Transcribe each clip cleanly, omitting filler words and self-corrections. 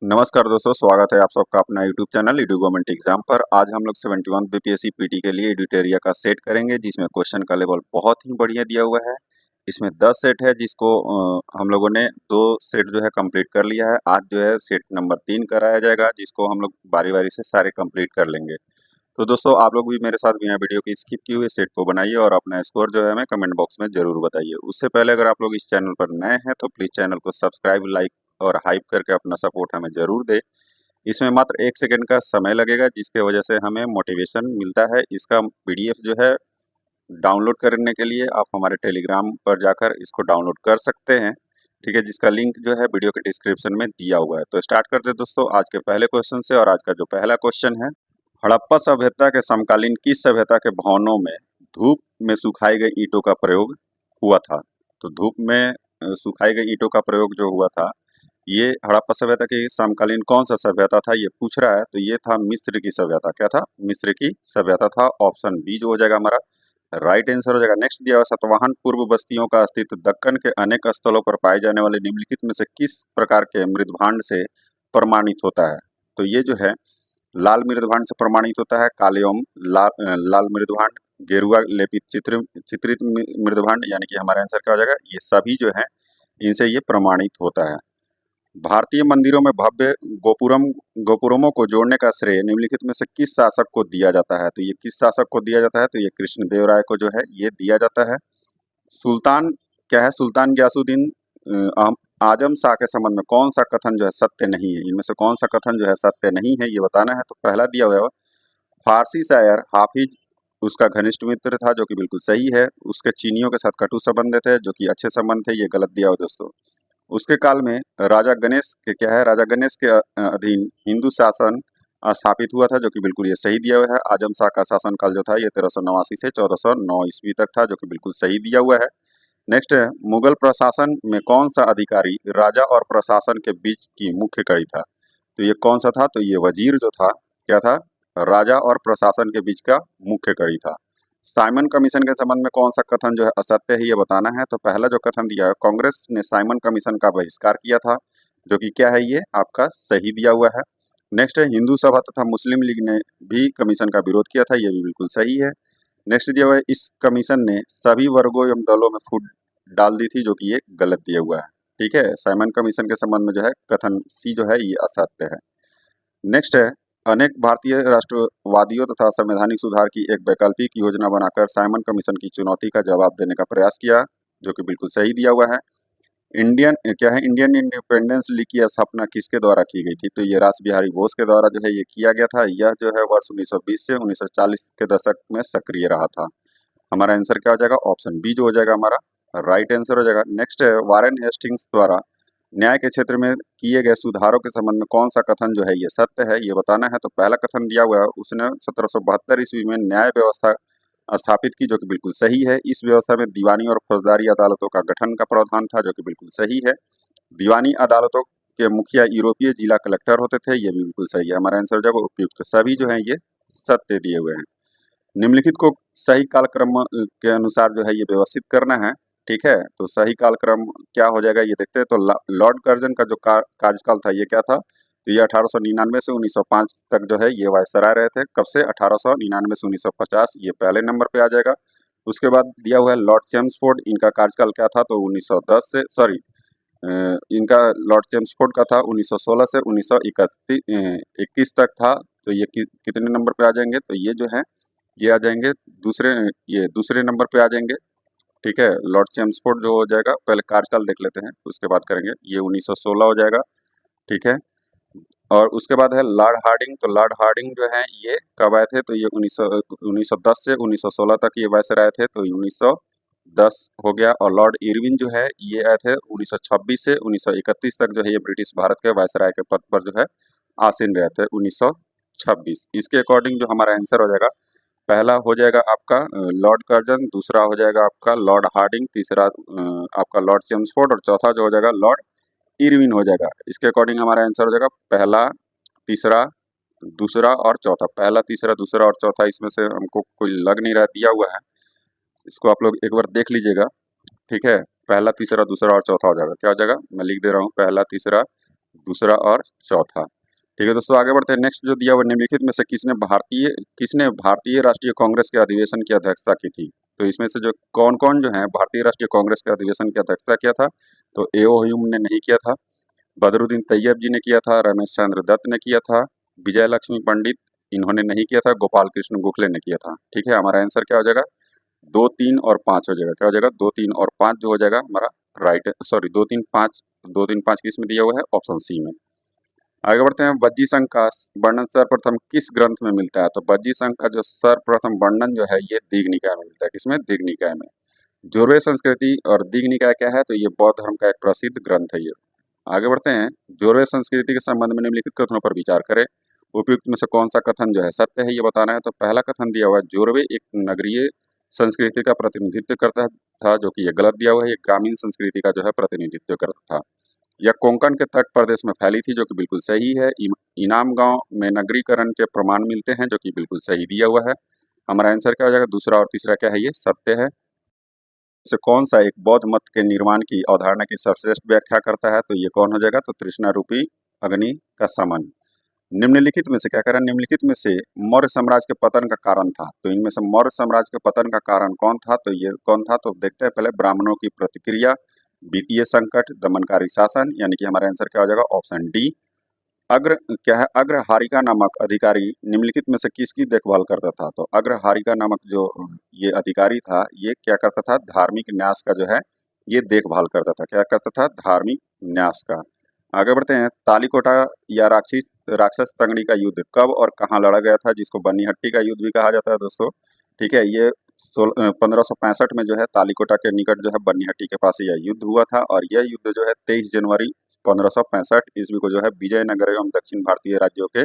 नमस्कार दोस्तों, स्वागत है आप सबका अपना YouTube channel Edu government exam पर। आज हम लोग 71 बीपीएससी पीटी के लिए एडिटोरिया का सेट करेंगे, जिसमें क्वेश्चन का लेवल बहुत ही बढ़िया दिया हुआ है। इसमें 10 सेट है, जिसको हम लोगों ने 2 सेट जो है कंप्लीट कर लिया है। आज जो है सेट नंबर 3 कराया जाएगा, जिसको हम लोग बारी बारी से सारे कंप्लीट कर लेंगे। तो दोस्तों, आप लोग भी मेरे साथ बिना वीडियो की स्किप किए हुए सेट को बनाइए और अपना स्कोर जो है हमें कमेंट बॉक्स में जरूर बताइए। उससे पहले अगर आप लोग इस चैनल पर नए हैं तो प्लीज चैनल को सब्सक्राइब, लाइक और हाइप करके अपना सपोर्ट हमें जरूर दे। इसमें मात्र 1 सेकंड का समय लगेगा, जिसके वजह से हमें मोटिवेशन मिलता है। इसका पीडीएफ जो है डाउनलोड करने के लिए आप हमारे टेलीग्राम पर जाकर इसको डाउनलोड कर सकते हैं, ठीक है, जिसका लिंक जो है वीडियो के डिस्क्रिप्शन में दिया हुआ है। तो स्टार्ट करते हैं दोस्तों आज के पहले क्वेश्चन से। और आज का जो पहला क्वेश्चन है, हड़प्पा सभ्यता के समकालीन किस सभ्यता के भवनों में धूप में सुखाई गई ईंटों का प्रयोग हुआ था? तो धूप में सुखाई गई ईंटों का प्रयोग जो हुआ था, ये हड़प्पा सभ्यता की समकालीन कौन सा सभ्यता था ये पूछ रहा है। तो ये था मिस्र की सभ्यता। क्या था? मिस्र की सभ्यता था। ऑप्शन बी जो हो जाएगा हमारा राइट आंसर हो जाएगा। नेक्स्ट दिया हुआ, सातवाहन पूर्व बस्तियों का अस्तित्व दक्कन के अनेक स्थलों पर पाए जाने वाले निम्नलिखित में से किस प्रकार के मृदभांड से प्रमाणित होता है? तो ये जो है लाल मृदभांड से प्रमाणित होता है। कालियम, लाल मृदभांड, गेरुआ लेपित चित्रित मृदभांड, यानी कि हमारा आंसर क्या हो जाएगा? ये सभी जो है इनसे ये प्रमाणित होता है। भारतीय मंदिरों में भव्य गोपुरमों को जोड़ने का श्रेय निम्नलिखित में से किस शासक को दिया जाता है? तो ये किस शासक को दिया जाता है? तो ये कृष्णदेव राय को जो है ये दिया जाता है। सुल्तान क्या है? सुल्तान गयासुद्दीन आजम शाह के संबंध में कौन सा कथन जो है सत्य नहीं है? इनमें से कौन सा कथन जो है सत्य नहीं है ये बताना है। तो पहला दिया हुआ है, फारसी शायर हाफिज उसका घनिष्ठ मित्र था, जो कि बिल्कुल सही है। उसके चीनियों के साथ कटु संबंध थे, जो कि अच्छे संबंध थे, ये गलत दिया हुआ दोस्तों। उसके काल में राजा गणेश के क्या है? राजा गणेश के अधीन हिंदू शासन स्थापित हुआ था, जो कि बिल्कुल ये सही दिया हुआ है। आजम शाह का शासनकाल जो था ये 1389 से 1409 ईस्वी तक था, जो कि बिल्कुल सही दिया हुआ है। नेक्स्ट है, मुगल प्रशासन में कौन सा अधिकारी राजा और प्रशासन के बीच की मुख्य कड़ी था? तो ये कौन सा था? तो ये वजीर जो था, क्या था? राजा और प्रशासन के बीच का मुख्य कड़ी था। साइमन कमीशन के संबंध में कौन सा कथन जो है असत्य है ये बताना है। तो पहला जो कथन दिया है, कांग्रेस ने साइमन कमीशन का बहिष्कार किया था, जो कि क्या है? ये आपका सही दिया हुआ है। नेक्स्ट है, हिंदू सभा तथा मुस्लिम लीग ने भी कमीशन का विरोध किया था, ये भी बिल्कुल सही है। नेक्स्ट दिया हुआ है, इस कमीशन ने सभी वर्गों एवं दलों में फूट डाल दी थी, जो कि ये गलत दिया हुआ है। ठीक है, साइमन कमीशन के संबंध में जो है कथन सी जो है ये असत्य है। नेक्स्ट है, अनेक भारतीय राष्ट्रवादियों तथा संवैधानिक सुधार की एक वैकल्पिक योजना बनाकर साइमन कमीशन की चुनौती का जवाब देने का प्रयास किया, जो कि बिल्कुल सही दिया हुआ है। इंडियन इंडिपेंडेंस लीग की स्थापना किसके द्वारा की गई थी? तो ये रास बिहारी बोस के द्वारा जो है ये किया गया था। यह जो है वर्ष 1920 से 1940 के दशक में सक्रिय रहा था। हमारा आंसर क्या हो जाएगा? ऑप्शन बी जो हो जाएगा हमारा राइट आंसर हो जाएगा। नेक्स्ट है, वारेन हेस्टिंग्स द्वारा न्याय के क्षेत्र में किए गए सुधारों के संबंध में कौन सा कथन जो है ये सत्य है ये बताना है। तो पहला कथन दिया हुआ है, उसने 1772 ईस्वी में न्याय व्यवस्था स्थापित की, जो कि बिल्कुल सही है। इस व्यवस्था में दीवानी और फौजदारी अदालतों का गठन का प्रावधान था, जो कि बिल्कुल सही है। दीवानी अदालतों के मुखिया यूरोपीय जिला कलेक्टर होते थे, ये भी बिल्कुल सही है। हमारा आंसर जो है उपयुक्त सभी जो है ये सत्य दिए हुए हैं। निम्नलिखित को सही कालक्रम के अनुसार जो है ये व्यवस्थित करना है। ठीक है, तो सही कालक्रम क्या हो जाएगा ये देखते हैं। तो लॉर्ड कर्जन का जो कार्यकाल था ये क्या था? तो ये 1899 से 1905 तक जो है ये वायसराय रहे थे। कब से? 1899 से 1950, ये पहले नंबर पे आ जाएगा। उसके बाद दिया हुआ है लॉर्ड चेम्सफोर्ड, इनका कार्यकाल क्या था? तो 1910 से इनका लॉर्ड चेम्सफोर्ड का था 1916 से 1921 तक था। तो ये कितने नंबर पे आ जाएंगे? तो ये जो है ये आ जाएंगे दूसरे नंबर पे आ जाएंगे। ठीक है, लॉर्ड चेम्सफोर्ड जो हो जाएगा, पहले कार्यकाल देख लेते हैं उसके बाद करेंगे। ये 1916 हो जाएगा। ठीक है, और उसके बाद है लॉर्ड हार्डिंग। तो लॉर्ड हार्डिंग जो है ये कब आए थे? तो ये 1910 से 1916 तक ये वायसराय थे, तो 1910 हो गया। और लॉर्ड इरविन जो है ये आए थे 1926 से 1931 तक, जो है ये ब्रिटिश भारत के वायसराय के पद पर जो है आसीन रहे थे 1926। इसके अकॉर्डिंग जो हमारा आंसर हो जाएगा, पहला हो जाएगा आपका लॉर्ड कर्जन, दूसरा हो जाएगा आपका लॉर्ड हार्डिंग, तीसरा आपका लॉर्ड चेम्सफोर्ड, और चौथा जो हो जाएगा लॉर्ड इरविन हो जाएगा। इसके अकॉर्डिंग हमारा आंसर हो जाएगा पहला, तीसरा, दूसरा और चौथा। पहला, तीसरा, दूसरा और चौथा, इसमें से हमको कोई लग नहीं रहा दिया हुआ है, इसको आप लोग एक बार देख लीजिएगा। ठीक है, पहला, तीसरा, दूसरा और चौथा हो जाएगा। क्या हो जाएगा? मैं लिख दे रहा हूँ, पहला, तीसरा, दूसरा और चौथा। ठीक है दोस्तों, आगे बढ़ते हैं। नेक्स्ट जो दिया हुआ, निम्नलिखित में से किसने भारतीय राष्ट्रीय कांग्रेस के अधिवेशन की अध्यक्षता की थी? तो इसमें से जो कौन कौन जो है भारतीय राष्ट्रीय कांग्रेस के अधिवेशन की अध्यक्षता किया था? तो एओ ह्यूम ने नहीं किया था, बदरुद्दीन तैयब जी ने किया था, रमेश चंद्र दत्त ने किया था, विजय लक्ष्मी पंडित इन्होंने नहीं किया था, गोपाल कृष्ण गोखले ने किया था। ठीक है, हमारा आंसर क्या हो जाएगा? 2, 3 और 5 हो जाएगा। क्या हो जाएगा? 2, 3 और 5 जो हो जाएगा हमारा राइट, सॉरी 2, 3, 5, 2, 3, 5 किस में दिया हुआ है? ऑप्शन सी में। आगे बढ़ते हैं। वज्जी संघ का वर्णन सर्वप्रथम किस ग्रंथ में मिलता है? तो वज्जी संघ का जो सर्वप्रथम वर्णन जो है ये दीघ निकाय में मिलता है। किसमें? दीघ निकाय में। जोरवे संस्कृति और दीघ निकाय क्या है? तो ये बौद्ध धर्म का एक प्रसिद्ध ग्रंथ है ये। आगे बढ़ते हैं। जोरवे संस्कृति के संबंध में निम्नलिखित कथनों पर विचार करें। उपयुक्त में से कौन सा कथन जो है सत्य है, ये बताना है। तो पहला कथन दिया हुआ है, जोरवे एक नगरीय संस्कृति का प्रतिनिधित्व करता था, जो कि ये गलत दिया हुआ है। ये ग्रामीण संस्कृति का जो है प्रतिनिधित्व करता था। यह कोंकण के तट प्रदेश में फैली थी, जो कि बिल्कुल सही है। इनाम गांव में नगरीकरण के प्रमाण मिलते हैं, जो कि बिल्कुल सही दिया हुआ है। हमारा आंसर क्या हो जाएगा? दूसरा और तीसरा क्या है? ये सत्य है। से कौन सा एक बौद्ध मत के निर्माण की अवधारणा की सर्वश्रेष्ठ व्याख्या करता है? तो ये कौन हो जाएगा? तो तृष्णा रूपी अग्नि का समन। निम्नलिखित में से क्या करें? निम्नलिखित में से मौर्य साम्राज्य के पतन का कारण था। तो इनमें से मौर्य साम्राज्य के पतन का कारण कौन था? तो ये कौन था? तो देखते हैं पहले। ब्राह्मणों की प्रतिक्रिया, वित्तीय संकट, दमनकारी शासन, यानी कि हमारा आंसर क्या हो जाएगा? Option D. अग्र क्या है? अग्रहारिका नामक अधिकारी निम्नलिखित में से किसकी देखभाल करता था? तो अग्रहारिका नामक जो ये अधिकारी था, ये क्या करता था? धार्मिक न्यास का जो है ये देखभाल करता था। क्या करता था? धार्मिक न्यास का। आगे बढ़ते हैं। तालीकोटा या राक्षस तंगड़ी का युद्ध कब और कहाँ लड़ा गया था, जिसको बनीहट्टी का युद्ध भी कहा जाता है दोस्तों। ठीक है, ये 1565 में जो है तालीकोटा के निकट जो है बनीहट्टी के पास यह युद्ध हुआ था। और यह युद्ध जो है 23 जनवरी 1565 ईस्वी को जो है विजयनगर एवं दक्षिण भारतीय राज्यों के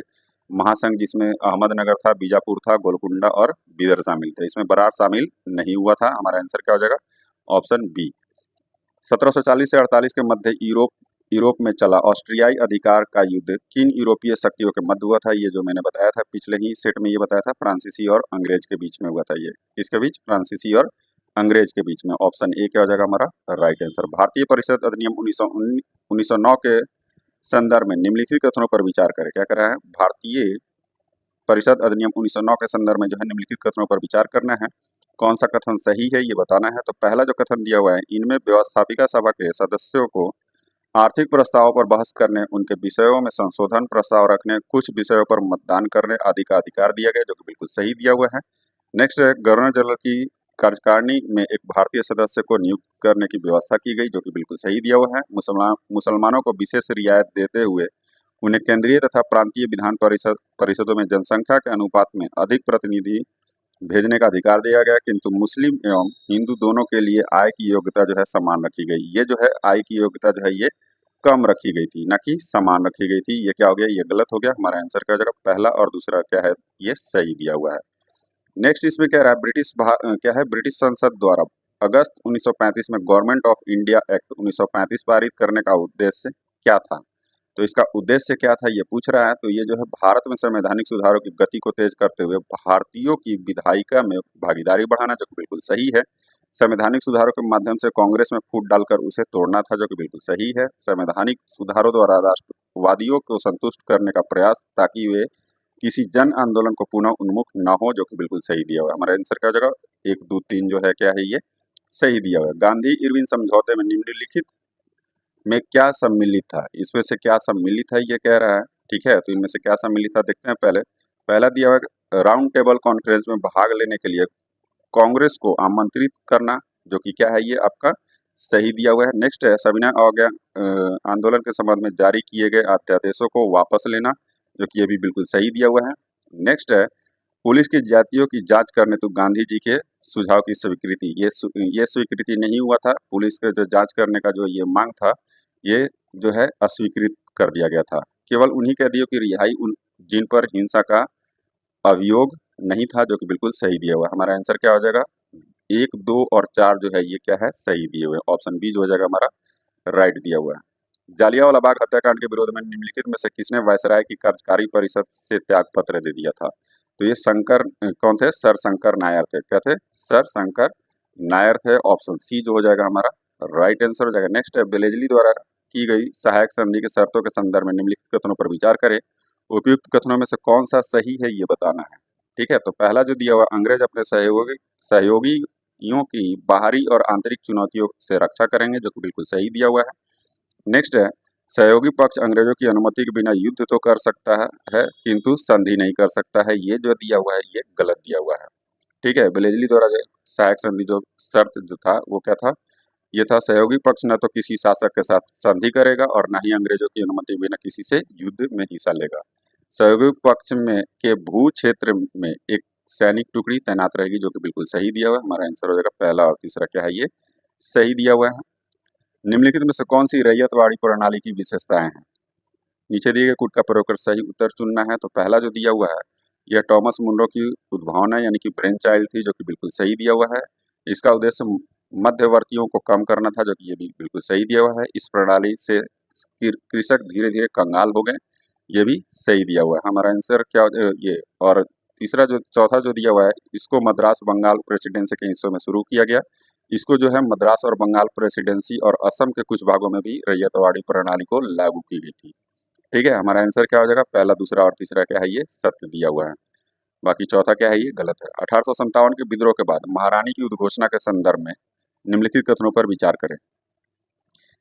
महासंघ, जिसमें अहमदनगर था, बीजापुर था, गोलकुंडा और बीदर शामिल थे। इसमें बरार शामिल नहीं हुआ था। हमारा आंसर क्या हो जाएगा? Option B. 1740 से 48 के मध्य यूरोप में चला ऑस्ट्रियाई अधिकार का युद्ध किन यूरोपीय शक्तियों के मध्य हुआ था? ये जो मैंने बताया था पिछले ही सेट में, ये बताया था फ्रांसीसी और अंग्रेज के बीच में हुआ था। ये किसके बीच? फ्रांसीसी और अंग्रेज के बीच में। ऑप्शन ए क्या हो जाएगा हमारा राइट आंसर। भारतीय परिषद अधिनियम 1909 के संदर्भ में निम्नलिखित कथनों पर विचार करें। क्या कर रहा है? भारतीय परिषद अधिनियम 1909 के संदर्भ में जो है निम्नलिखित कथनों पर विचार करना है। कौन सा कथन सही है ये बताना है। तो पहला जो कथन दिया हुआ है, इनमें व्यवस्थापिका सभा के सदस्यों को आर्थिक प्रस्तावों पर बहस करने, उनके विषयों में संशोधन प्रस्ताव रखने, कुछ विषयों पर मतदान करने आदि का अधिकार दिया गया, जो कि बिल्कुल सही दिया हुआ है। नेक्स्ट है, गवर्नर जनरल की कार्यकारिणी में एक भारतीय सदस्य को नियुक्त करने की व्यवस्था की गई, जो कि बिल्कुल सही दिया हुआ है। मुसलमानों को विशेष रियायत देते हुए उन्हें केंद्रीय तथा प्रांतीय विधान परिषदों में जनसंख्या के अनुपात में अधिक प्रतिनिधि भेजने का अधिकार दिया गया, किंतु मुस्लिम एवं हिंदू दोनों के लिए आय की योग्यता जो है समान रखी गई। ये जो है आय की योग्यता जो है ये कम रखी गई थी, ना कि समान रखी गई थी। ये क्या हो गया? ये गलत हो गया। हमारा आंसर क्या हो जाएगा? पहला और दूसरा क्या है? ये सही दिया हुआ है। नेक्स्ट इसमें क्या रहा है? क्या है? ब्रिटिश संसद द्वारा अगस्त 1935 में गवर्नमेंट ऑफ इंडिया एक्ट 1935 पारित करने का उद्देश्य क्या था? तो इसका उद्देश्य क्या था ये पूछ रहा है। तो ये जो है भारत में संवैधानिक सुधारों की गति को तेज करते हुए भारतीयों की विधायिका में भागीदारी बढ़ाना, जो कि बिल्कुल सही है। संवैधानिक सुधारों के माध्यम से कांग्रेस में फूट डालकर उसे तोड़ना था, जो कि बिल्कुल सही है। संवैधानिक सुधारों द्वारा राष्ट्रवादियों को संतुष्ट करने का प्रयास, ताकि वे किसी जन आंदोलन को पुनः उन्मुख ना हो, जो कि बिल्कुल सही दिया हुआ है। हमारा आंसर क्या हो जाएगा? 1, 2, 3 जो है क्या है? ये सही दिया हुआ है। गांधी इरविन समझौते में निम्नलिखित में क्या सम्मिलित था? इसमें से क्या सम्मिलित है ये कह रहा है। ठीक है, तो इनमें से क्या सम्मिलित था देखते हैं पहले। पहला दिया हुआ है, राउंड टेबल कॉन्फ्रेंस में भाग लेने के लिए कांग्रेस को आमंत्रित करना, जो कि क्या है? ये आपका सही दिया हुआ है। नेक्स्ट है, सविनय अवज्ञा आंदोलन के संबंध में जारी किए गए अध्यादेशों को वापस लेना, जो कि ये भी बिल्कुल सही दिया हुआ है। नेक्स्ट है, पुलिस की जातियों की जांच करने तो गांधी जी के सुझाव की स्वीकृति, ये स्वीकृति नहीं हुआ था। पुलिस के जो जांच करने का जो ये मांग था, ये जो है अस्वीकृत कर दिया गया था। केवल उन्हीं कैदियों की रिहाई जिन पर हिंसा का अभियोग नहीं था, जो कि बिल्कुल सही दिया हुआ है। हमारा आंसर क्या हो जाएगा? 1, 2 और 4 जो है ये क्या है? सही दिए हुए हैं। ऑप्शन बी जो हो जाएगा हमारा राइट दिया हुआ है। जालियांवाला बाग हत्याकांड के विरोध में निम्नलिखित में से किसने वायसराय की कार्यकारी परिषद से त्याग पत्र दे दिया था? तो ये कौन थे? सर शंकर नायर थे। क्या थे? सर शंकर नायर थे। ऑप्शन सी जो हो जाएगा हमारा राइट आंसर हो जाएगा। नेक्स्ट है, बेलेजली द्वारा की गई सहायक संधि के शर्तों के संदर्भ में निम्नलिखित कथनों पर विचार करें। उपयुक्त कथनों में से कौन सा सही है ये बताना है। ठीक है, तो पहला जो दिया हुआ, अंग्रेज अपने सहयोगियों की बाहरी और आंतरिक चुनौतियों से रक्षा करेंगे, जो कि बिल्कुल सही दिया हुआ है। नेक्स्ट है, सहयोगी पक्ष अंग्रेजों की अनुमति के बिना युद्ध तो कर सकता है किंतु संधि नहीं कर सकता है, ये जो दिया हुआ है ये गलत दिया हुआ है। ठीक है, वेलेस्ली द्वारा जो सहायक संधि जो शर्त जो था वो क्या था, ये था सहयोगी पक्ष न तो किसी शासक के साथ संधि करेगा और न ही अंग्रेजों की अनुमति बिना किसी से युद्ध में हिस्सा लेगा। सहयोगी पक्ष में के भू क्षेत्र में एक सैनिक टुकड़ी तैनात रहेगी, जो कि बिल्कुल सही दिया हुआ है। हमारा आंसर हो जाएगा पहला और तीसरा क्या है, ये सही दिया हुआ है। निम्नलिखित में से कौन सी रैयतवाड़ी प्रणाली की विशेषताएं हैं। नीचे दिए गए कूट का प्रयोग कर सही उत्तर चुनना है। तो पहला जो दिया हुआ है यह टॉमस मुनरो की उद्भावना यानी कि ब्रेन चाइल्ड थी, जो कि बिल्कुल सही दिया हुआ है। इसका उद्देश्य मध्यवर्तियों को कम करना था, जो कि ये भी बिल्कुल सही दिया हुआ है। इस प्रणाली से कृषक धीरे धीरे कंगाल हो गए, ये भी सही दिया हुआ है। हमारा आंसर क्या ये। और तीसरा जो चौथा जो दिया हुआ है, इसको मद्रास बंगाल प्रेसिडेंसी के हिस्सों में शुरू किया गया। इसको जो है मद्रास और बंगाल प्रेसिडेंसी और असम के कुछ भागों में भी रैयतवाड़ी प्रणाली को लागू की गई थी। ठीक है, हमारा आंसर क्या हो जाएगा, पहला दूसरा और तीसरा क्या है, ये सत्य दिया हुआ है। बाकी चौथा क्या है, ये गलत है। 1857 के विद्रोह के बाद महारानी की उद्घोषणा के संदर्भ में निम्नलिखित कथनों पर विचार करें।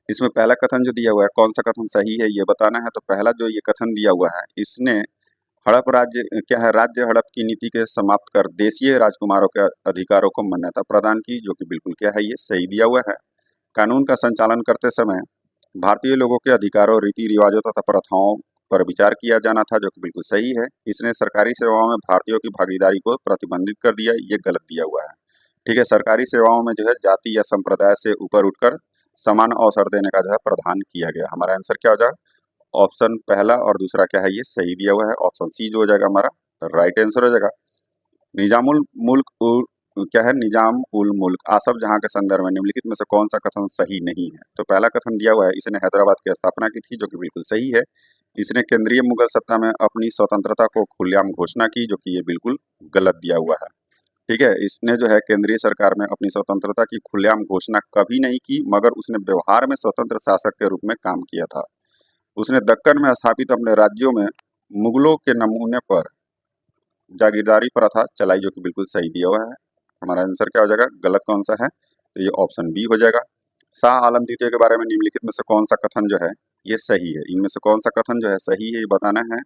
इसमें पहला कथन जो दिया हुआ है, कौन सा कथन सही है ये बताना है। तो पहला जो ये कथन दिया हुआ है, इसने हड़प राज्य क्या है, राज्य हड़प की नीति के समाप्त कर देशीय राजकुमारों के अधिकारों को मान्यता प्रदान की, जो कि बिल्कुल क्या है, ये सही दिया हुआ है। कानून का संचालन करते समय भारतीय लोगों के अधिकारों, रीति रिवाजों तथा प्रथाओं पर विचार किया जाना था, जो कि बिल्कुल सही है। इसने सरकारी सेवाओं में भारतीयों की भागीदारी को प्रतिबंधित कर दिया, ये गलत दिया हुआ है। ठीक है, सरकारी सेवाओं में जो है जाति या संप्रदाय से ऊपर उठकर समान अवसर देने का जो है प्रावधान किया गया। हमारा आंसर क्या हो जाएगा, ऑप्शन पहला और दूसरा क्या है, ये सही दिया हुआ है। ऑप्शन सी जो हो जाएगा हमारा राइट आंसर हो जाएगा। निजामुल मुल्क क्या है, निजाम उल मुल्क आसफ जहां के संदर्भ में निम्नलिखित में से कौन सा कथन सही नहीं है। तो पहला कथन दिया हुआ है, इसने हैदराबाद की स्थापना की थी, जो कि बिल्कुल सही है। इसने केंद्रीय मुगल सत्ता में अपनी स्वतंत्रता को खुलेआम घोषणा की, जो कि ये बिल्कुल गलत दिया हुआ है। ठीक है, इसने जो है केंद्रीय सरकार में अपनी स्वतंत्रता की खुलेआम घोषणा कभी नहीं की, मगर उसने व्यवहार में स्वतंत्र शासक के रूप में काम किया था। उसने दक्कन में स्थापित अपने राज्यों में मुगलों के नमूने पर जागीरदारी प्रथा चलाई, जो कि बिल्कुल सही दिया हुआ है। हमारा आंसर क्या हो जाएगा, गलत कौन सा है, तो ये ऑप्शन बी हो जाएगा। शाह आलम द्वितीय के बारे में निम्नलिखित में से कौन सा कथन जो है ये सही है। इनमें से कौन सा कथन जो है सही है ये बताना है।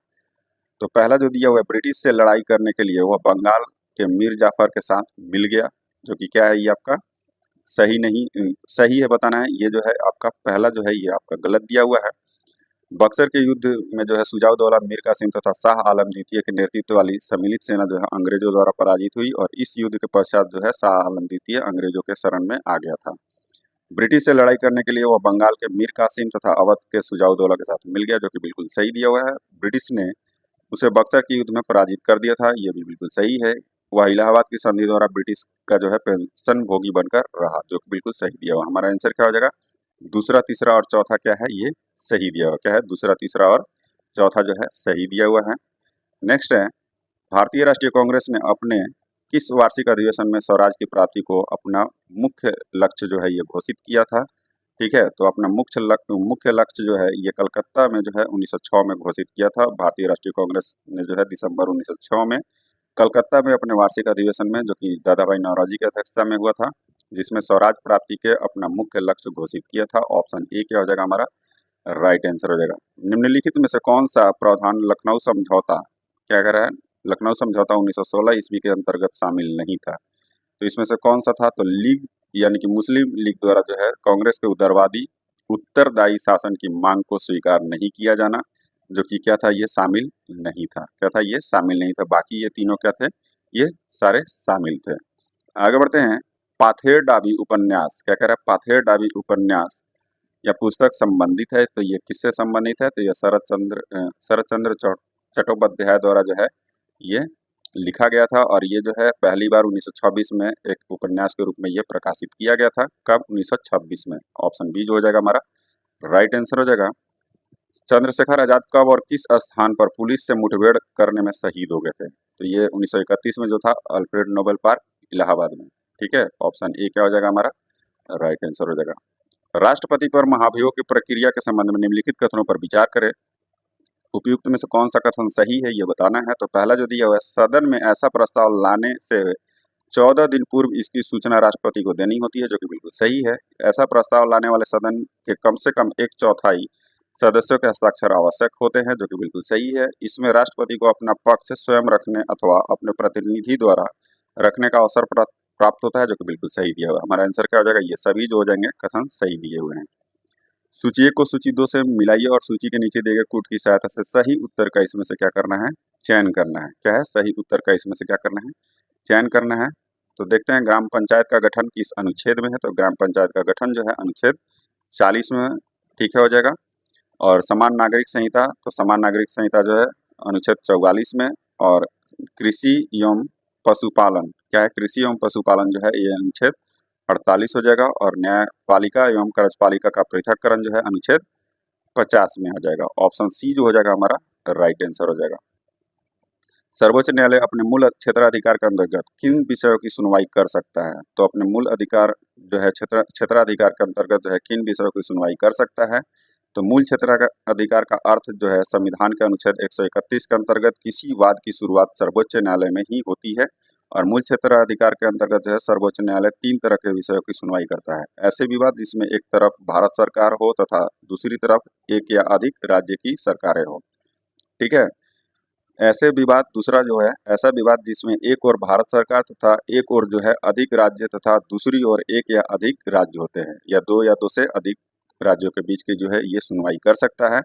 तो पहला जो दिया हुआ है, ब्रिटिश से लड़ाई करने के लिए वह बंगाल के मीर जाफर के साथ मिल गया, जो कि क्या है, ये आपका सही नहीं सही है बताना है। ये जो है आपका पहला जो है ये आपका गलत दिया हुआ है। बक्सर के युद्ध में जो है सुजाउद्दौला मीर कासिम तथा शाह आलम द्वितीय के नेतृत्व वाली सम्मिलित सेना जो है अंग्रेजों द्वारा पराजित हुई, और इस युद्ध के पश्चात जो है शाह आलम द्वितीय अंग्रेजों के शरण में आ गया था। ब्रिटिश से लड़ाई करने के लिए वह बंगाल के मीर कासिम तथा अवध के सुजाउद्दौला के साथ मिल गया, जो कि बिल्कुल सही दिया हुआ है। ब्रिटिश ने उसे बक्सर के युद्ध में पराजित कर दिया था, ये भी बिल्कुल सही है। वह इलाहाबाद की संधि द्वारा ब्रिटिश का जो है पेंशन भोगी बनकर रहा, जो कि बिल्कुल सही दिया हुआ। हमारा आंसर क्या हो जाएगा, दूसरा तीसरा और चौथा क्या है, ये सही दिया हुआ। क्या है, दूसरा तीसरा और चौथा जो है सही दिया हुआ है। नेक्स्ट है, भारतीय राष्ट्रीय कांग्रेस ने अपने किस वार्षिक अधिवेशन में स्वराज की प्राप्ति को अपना मुख्य लक्ष्य जो है ये घोषित किया था। ठीक है, तो अपना मुख्य लक्ष्य जो है ये कलकत्ता में जो है 1906 में घोषित किया था। भारतीय राष्ट्रीय कांग्रेस ने जो है दिसंबर 1906 में कलकत्ता में अपने वार्षिक अधिवेशन में, जो कि दादा भाई नौरोजी की अध्यक्षता में हुआ था, जिसमें स्वराज प्राप्ति के अपना मुख्य लक्ष्य घोषित किया था। ऑप्शन ए क्या हो जाएगा हमारा राइट आंसर हो जाएगा। निम्नलिखित में से कौन सा प्रावधान लखनऊ समझौता क्या कह रहा है, लखनऊ समझौता 1916 ईस्वी के अंतर्गत शामिल नहीं था। तो इसमें से कौन सा था, तो लीग यानी कि मुस्लिम लीग द्वारा जो है कांग्रेस के उदारवादी उत्तरदायी शासन की मांग को स्वीकार नहीं किया जाना, जो कि क्या था, ये शामिल नहीं था। क्या था, ये शामिल नहीं था। बाकी ये तीनों क्या थे, ये सारे शामिल थे। आगे बढ़ते हैं। पाथेर डाबी उपन्यास क्या कह रहा है, पाथेर डाबी उपन्यास या पुस्तक संबंधित है, तो ये किससे संबंधित है, तो ये शरत चंद्र चट्टोपाध्याय द्वारा जो है ये लिखा गया था, और ये जो है पहली बार 1926 में एक उपन्यास के रूप में ये प्रकाशित किया गया था। कब, 1926 में। ऑप्शन बी जो हो जाएगा हमारा राइट आंसर हो जाएगा। चंद्रशेखर आजाद कब और किस स्थान पर पुलिस से मुठभेड़ करने में शहीद हो गए थे, तो ये 1931 में जो था अल्फ्रेड नोबेल पार्क इलाहाबाद में। ठीक है, ऑप्शन ए क्या हो जाएगा हमारा राइट आंसर हो जाएगा। राष्ट्रपति पर महाभियोग की प्रक्रिया के संबंध में निम्नलिखित कथनों पर विचार करें। उपयुक्त में से कौन सा कथन सही है ये बताना है। तो पहला जो दिया हुआ है, सदन में ऐसा प्रस्ताव लाने से 14 दिन पूर्व इसकी सूचना राष्ट्रपति को देनी होती है, जो कि बिल्कुल सही है। ऐसा प्रस्ताव लाने वाले सदन के कम से कम 1/4 सदस्यों के हस्ताक्षर आवश्यक होते हैं, जो कि बिल्कुल सही है। इसमें राष्ट्रपति को अपना पक्ष स्वयं रखने अथवा अपने प्रतिनिधि द्वारा रखने का अवसर प्राप्त होता है, जो कि बिल्कुल सही दिया हुआ है। हमारा आंसर क्या हो जाएगा, ये सभी जो हो जाएंगे कथन सही दिए हुए हैं। सूची 1 को सूची 2 से मिलाइए और सूची के नीचे दिए गए कूट की सहायता से सही उत्तर का इसमें से क्या करना है, चयन करना है। क्या है, सही उत्तर का इसमें से क्या करना है, चयन करना है। तो देखते हैं ग्राम पंचायत का गठन किस अनुच्छेद में है। तो ग्राम पंचायत का गठन जो है अनुच्छेद 40 में ठीक है हो जाएगा। और समान नागरिक संहिता, तो समान नागरिक संहिता जो है अनुच्छेद 44 में। और कृषि एवं पशुपालन, क्या है, कृषि एवं पशुपालन जो है ये अनुच्छेद 48 हो जाएगा। और न्यायपालिका एवं कार्यपालिका का पृथक्करण जो है अनुच्छेद 50 में आ जाएगा। ऑप्शन सी जो हो जाएगा हमारा राइट आंसर हो जाएगा। सर्वोच्च न्यायालय अपने मूल क्षेत्राधिकार के अंतर्गत किन विषयों की सुनवाई कर सकता है। तो अपने मूल अधिकार जो है क्षेत्राधिकार के अंतर्गत जो है किन विषयों की सुनवाई कर सकता है। तो मूल क्षेत्राधिकार का अर्थ जो है संविधान के अनुच्छेद 131 के अंतर्गत किसी वाद की शुरुआत सर्वोच्च न्यायालय में ही होती है। और मूल क्षेत्राधिकार के अंतर्गत जो है सर्वोच्च न्यायालय 3 तरह के विषयों की सुनवाई करता है। ऐसे विवाद जिसमें एक तरफ भारत सरकार हो तथा दूसरी तरफ एक या अधिक राज्य की सरकारें हो। ठीक है, ऐसे विवाद, दूसरा जो है ऐसा विवाद जिसमें एक ओर भारत सरकार तथा एक ओर जो है अधिक राज्य तथा दूसरी ओर एक या अधिक राज्य होते हैं, या दो से अधिक राज्यों के बीच की जो है ये सुनवाई कर सकता है।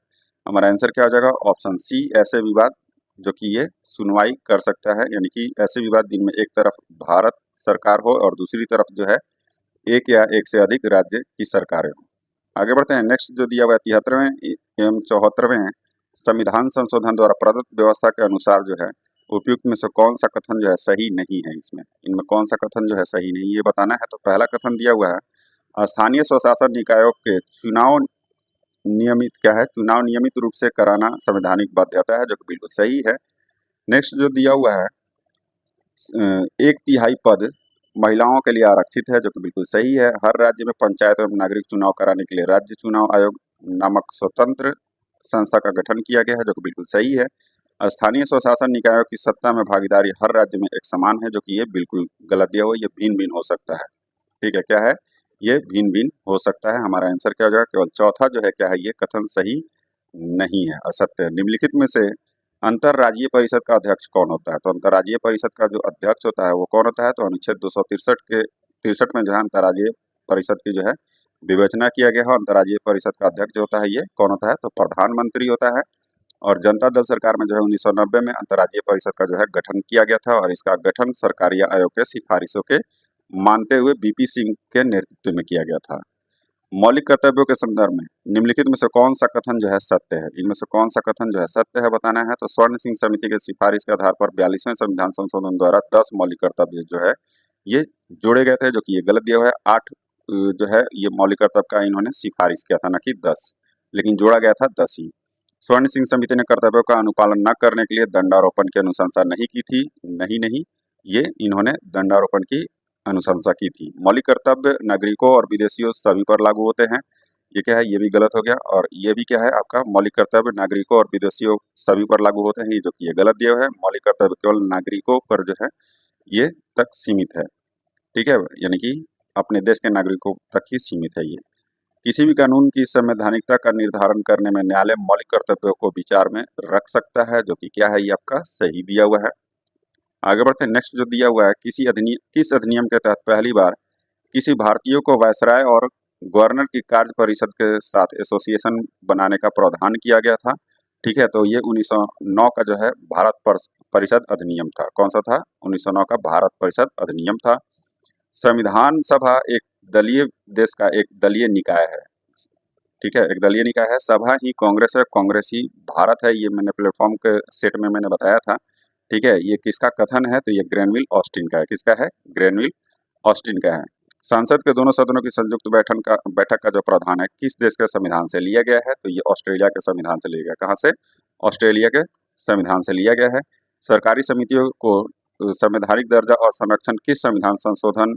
हमारा आंसर क्या हो जाएगा, ऑप्शन सी, ऐसे विवाद जो कि ये सुनवाई कर सकता है, यानी कि ऐसे विवाद जिनमें एक तरफ भारत सरकार हो और दूसरी तरफ जो है एक या एक से अधिक राज्य की सरकारें हो। आगे बढ़ते हैं। नेक्स्ट जो दिया हुआ है 73वें एवं 74वें संविधान संशोधन द्वारा प्रदत्त व्यवस्था के अनुसार जो है उपयुक्त में से कौन सा कथन जो है सही नहीं है। इसमें इनमें कौन सा कथन जो है सही नहीं, ये बताना है। तो पहला कथन दिया हुआ है, स्थानीय स्वशासन निकायों के चुनाव नियमित, क्या है, चुनाव नियमित रूप से कराना संवैधानिक बाध्यता है, जो कि बिल्कुल सही है। नेक्स्ट जो दिया हुआ है, 1/3 पद महिलाओं के लिए आरक्षित है, जो कि बिल्कुल सही है। हर राज्य में पंचायत एवं नागरिक चुनाव कराने के लिए राज्य चुनाव आयोग नामक स्वतंत्र संस्था का गठन किया गया है, जो कि बिल्कुल सही है। स्थानीय स्वशासन निकायों की सत्ता में भागीदारी हर राज्य में एक समान है, जो कि ये बिल्कुल गलत दिया हुआ है, ये भिन्न भिन्न हो सकता है। ठीक है, क्या है, ये भिन्न भिन्न हो सकता है। हमारा आंसर क्या हो जाएगा, केवल चौथा जो है क्या है, ये कथन सही नहीं है, असत्य है। निम्नलिखित में से अंतरराज्यीय परिषद का अध्यक्ष कौन होता है। तो अंतरराज्यीय परिषद का जो अध्यक्ष होता है वो कौन होता है। तो अनुच्छेद 263 में जो है अंतरराज्यीय परिषद की जो है विवेचना किया गया है। अंतरराज्यीय परिषद का अध्यक्ष जो होता है ये कौन होता है, तो प्रधानमंत्री होता है। और जनता दल सरकार में जो है 1990 में अंतरराज्यीय परिषद का जो है गठन किया गया था, और इसका गठन सरकारी आयोग के सिफारिशों के मानते हुए बीपी सिंह के नेतृत्व में किया गया था। मौलिक कर्तव्यों के संदर्भ में निम्नलिखित में से कौन सा कथन जो है सत्य है। इनमें से कौन सा कथन जो है सत्य है बताना है। तो स्वर्ण सिंह समिति के सिफारिश के आधार पर 42वें संविधान संशोधन द्वारा 10 मौलिक कर्तव्य जो है ये जोड़े गए थे, जो कि ये गलत दिया हुआ है। 8 जो है ये मौलिक कर्तव्य का इन्होंने सिफारिश किया था, ना कि 10, लेकिन जोड़ा गया था 10 ही। स्वर्ण सिंह समिति ने कर्तव्यों का अनुपालन न करने के लिए दंडारोपण की अनुशंसा नहीं की थी, नहीं, ये इन्होंने दंडारोपण की अनुशंसा की थी। मौलिक कर्तव्य नागरिकों और विदेशियों सभी पर लागू होते हैं, ये क्या है, ये भी गलत हो गया। और ये भी क्या है आपका, मौलिक कर्तव्य नागरिकों और विदेशियों सभी पर लागू होते हैं, जो कि ये गलत दिया हुआ है। मौलिक कर्तव्य केवल नागरिकों पर जो है ये तक सीमित है। ठीक है, यानी कि अपने देश के नागरिकों तक ही सीमित है ये। किसी भी कानून की संवैधानिकता का निर्धारण करने में न्यायालय मौलिक कर्तव्यों को विचार में रख सकता है, जो कि क्या है, ये आपका सही दिया हुआ है। आगे बढ़ते हैं। नेक्स्ट जो दिया हुआ है, किस अधिनियम के तहत पहली बार किसी भारतीय को वायसराय और गवर्नर की कार्य परिषद के साथ एसोसिएशन बनाने का प्रावधान किया गया था। ठीक है, तो ये 1909 का जो है भारत परिषद अधिनियम था। कौन सा था, 1909 का भारत परिषद अधिनियम था। संविधान सभा एक दलीय देश का एक दलीय निकाय है। ठीक है, एक दलीय निकाय है। सभा ही कांग्रेस है, कांग्रेस ही भारत है, ये मैंने प्लेटफॉर्म के सेट में मैंने बताया था। ठीक है, ये किसका कथन है, तो ये ग्रैनविल ऑस्टिन का है। किसका है, ग्रैनविल ऑस्टिन का है। संसद के दोनों सदनों की संयुक्त बैठक का जो प्रावधान है किस देश के संविधान से लिया गया है, तो ये ऑस्ट्रेलिया के संविधान से लिया गया। कहाँ से, ऑस्ट्रेलिया के संविधान से लिया गया है। सरकारी समितियों को संवैधानिक दर्जा और संरक्षण किस संविधान संशोधन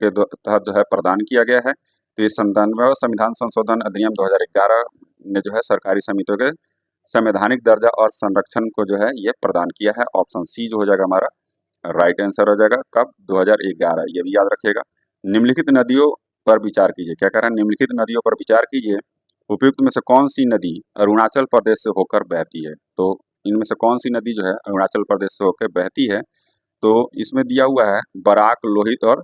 के तहत जो है प्रदान किया गया है, तो ये 97वां संविधान संशोधन अधिनियम 2011 ने जो है सरकारी समितियों के संवैधानिक दर्जा और संरक्षण को जो है ये प्रदान किया है। ऑप्शन सी जो हो जाएगा हमारा राइट आंसर हो जाएगा। कब? 2011, ये भी याद रखिएगा। निम्नलिखित नदियों पर विचार कीजिए। क्या कह रहा है? निम्नलिखित नदियों पर विचार कीजिए। उपयुक्त में से कौन सी नदी अरुणाचल प्रदेश से होकर बहती है? तो इनमें से कौन सी नदी जो है अरुणाचल प्रदेश से होकर बहती है? तो इसमें दिया हुआ है बराक, लोहित और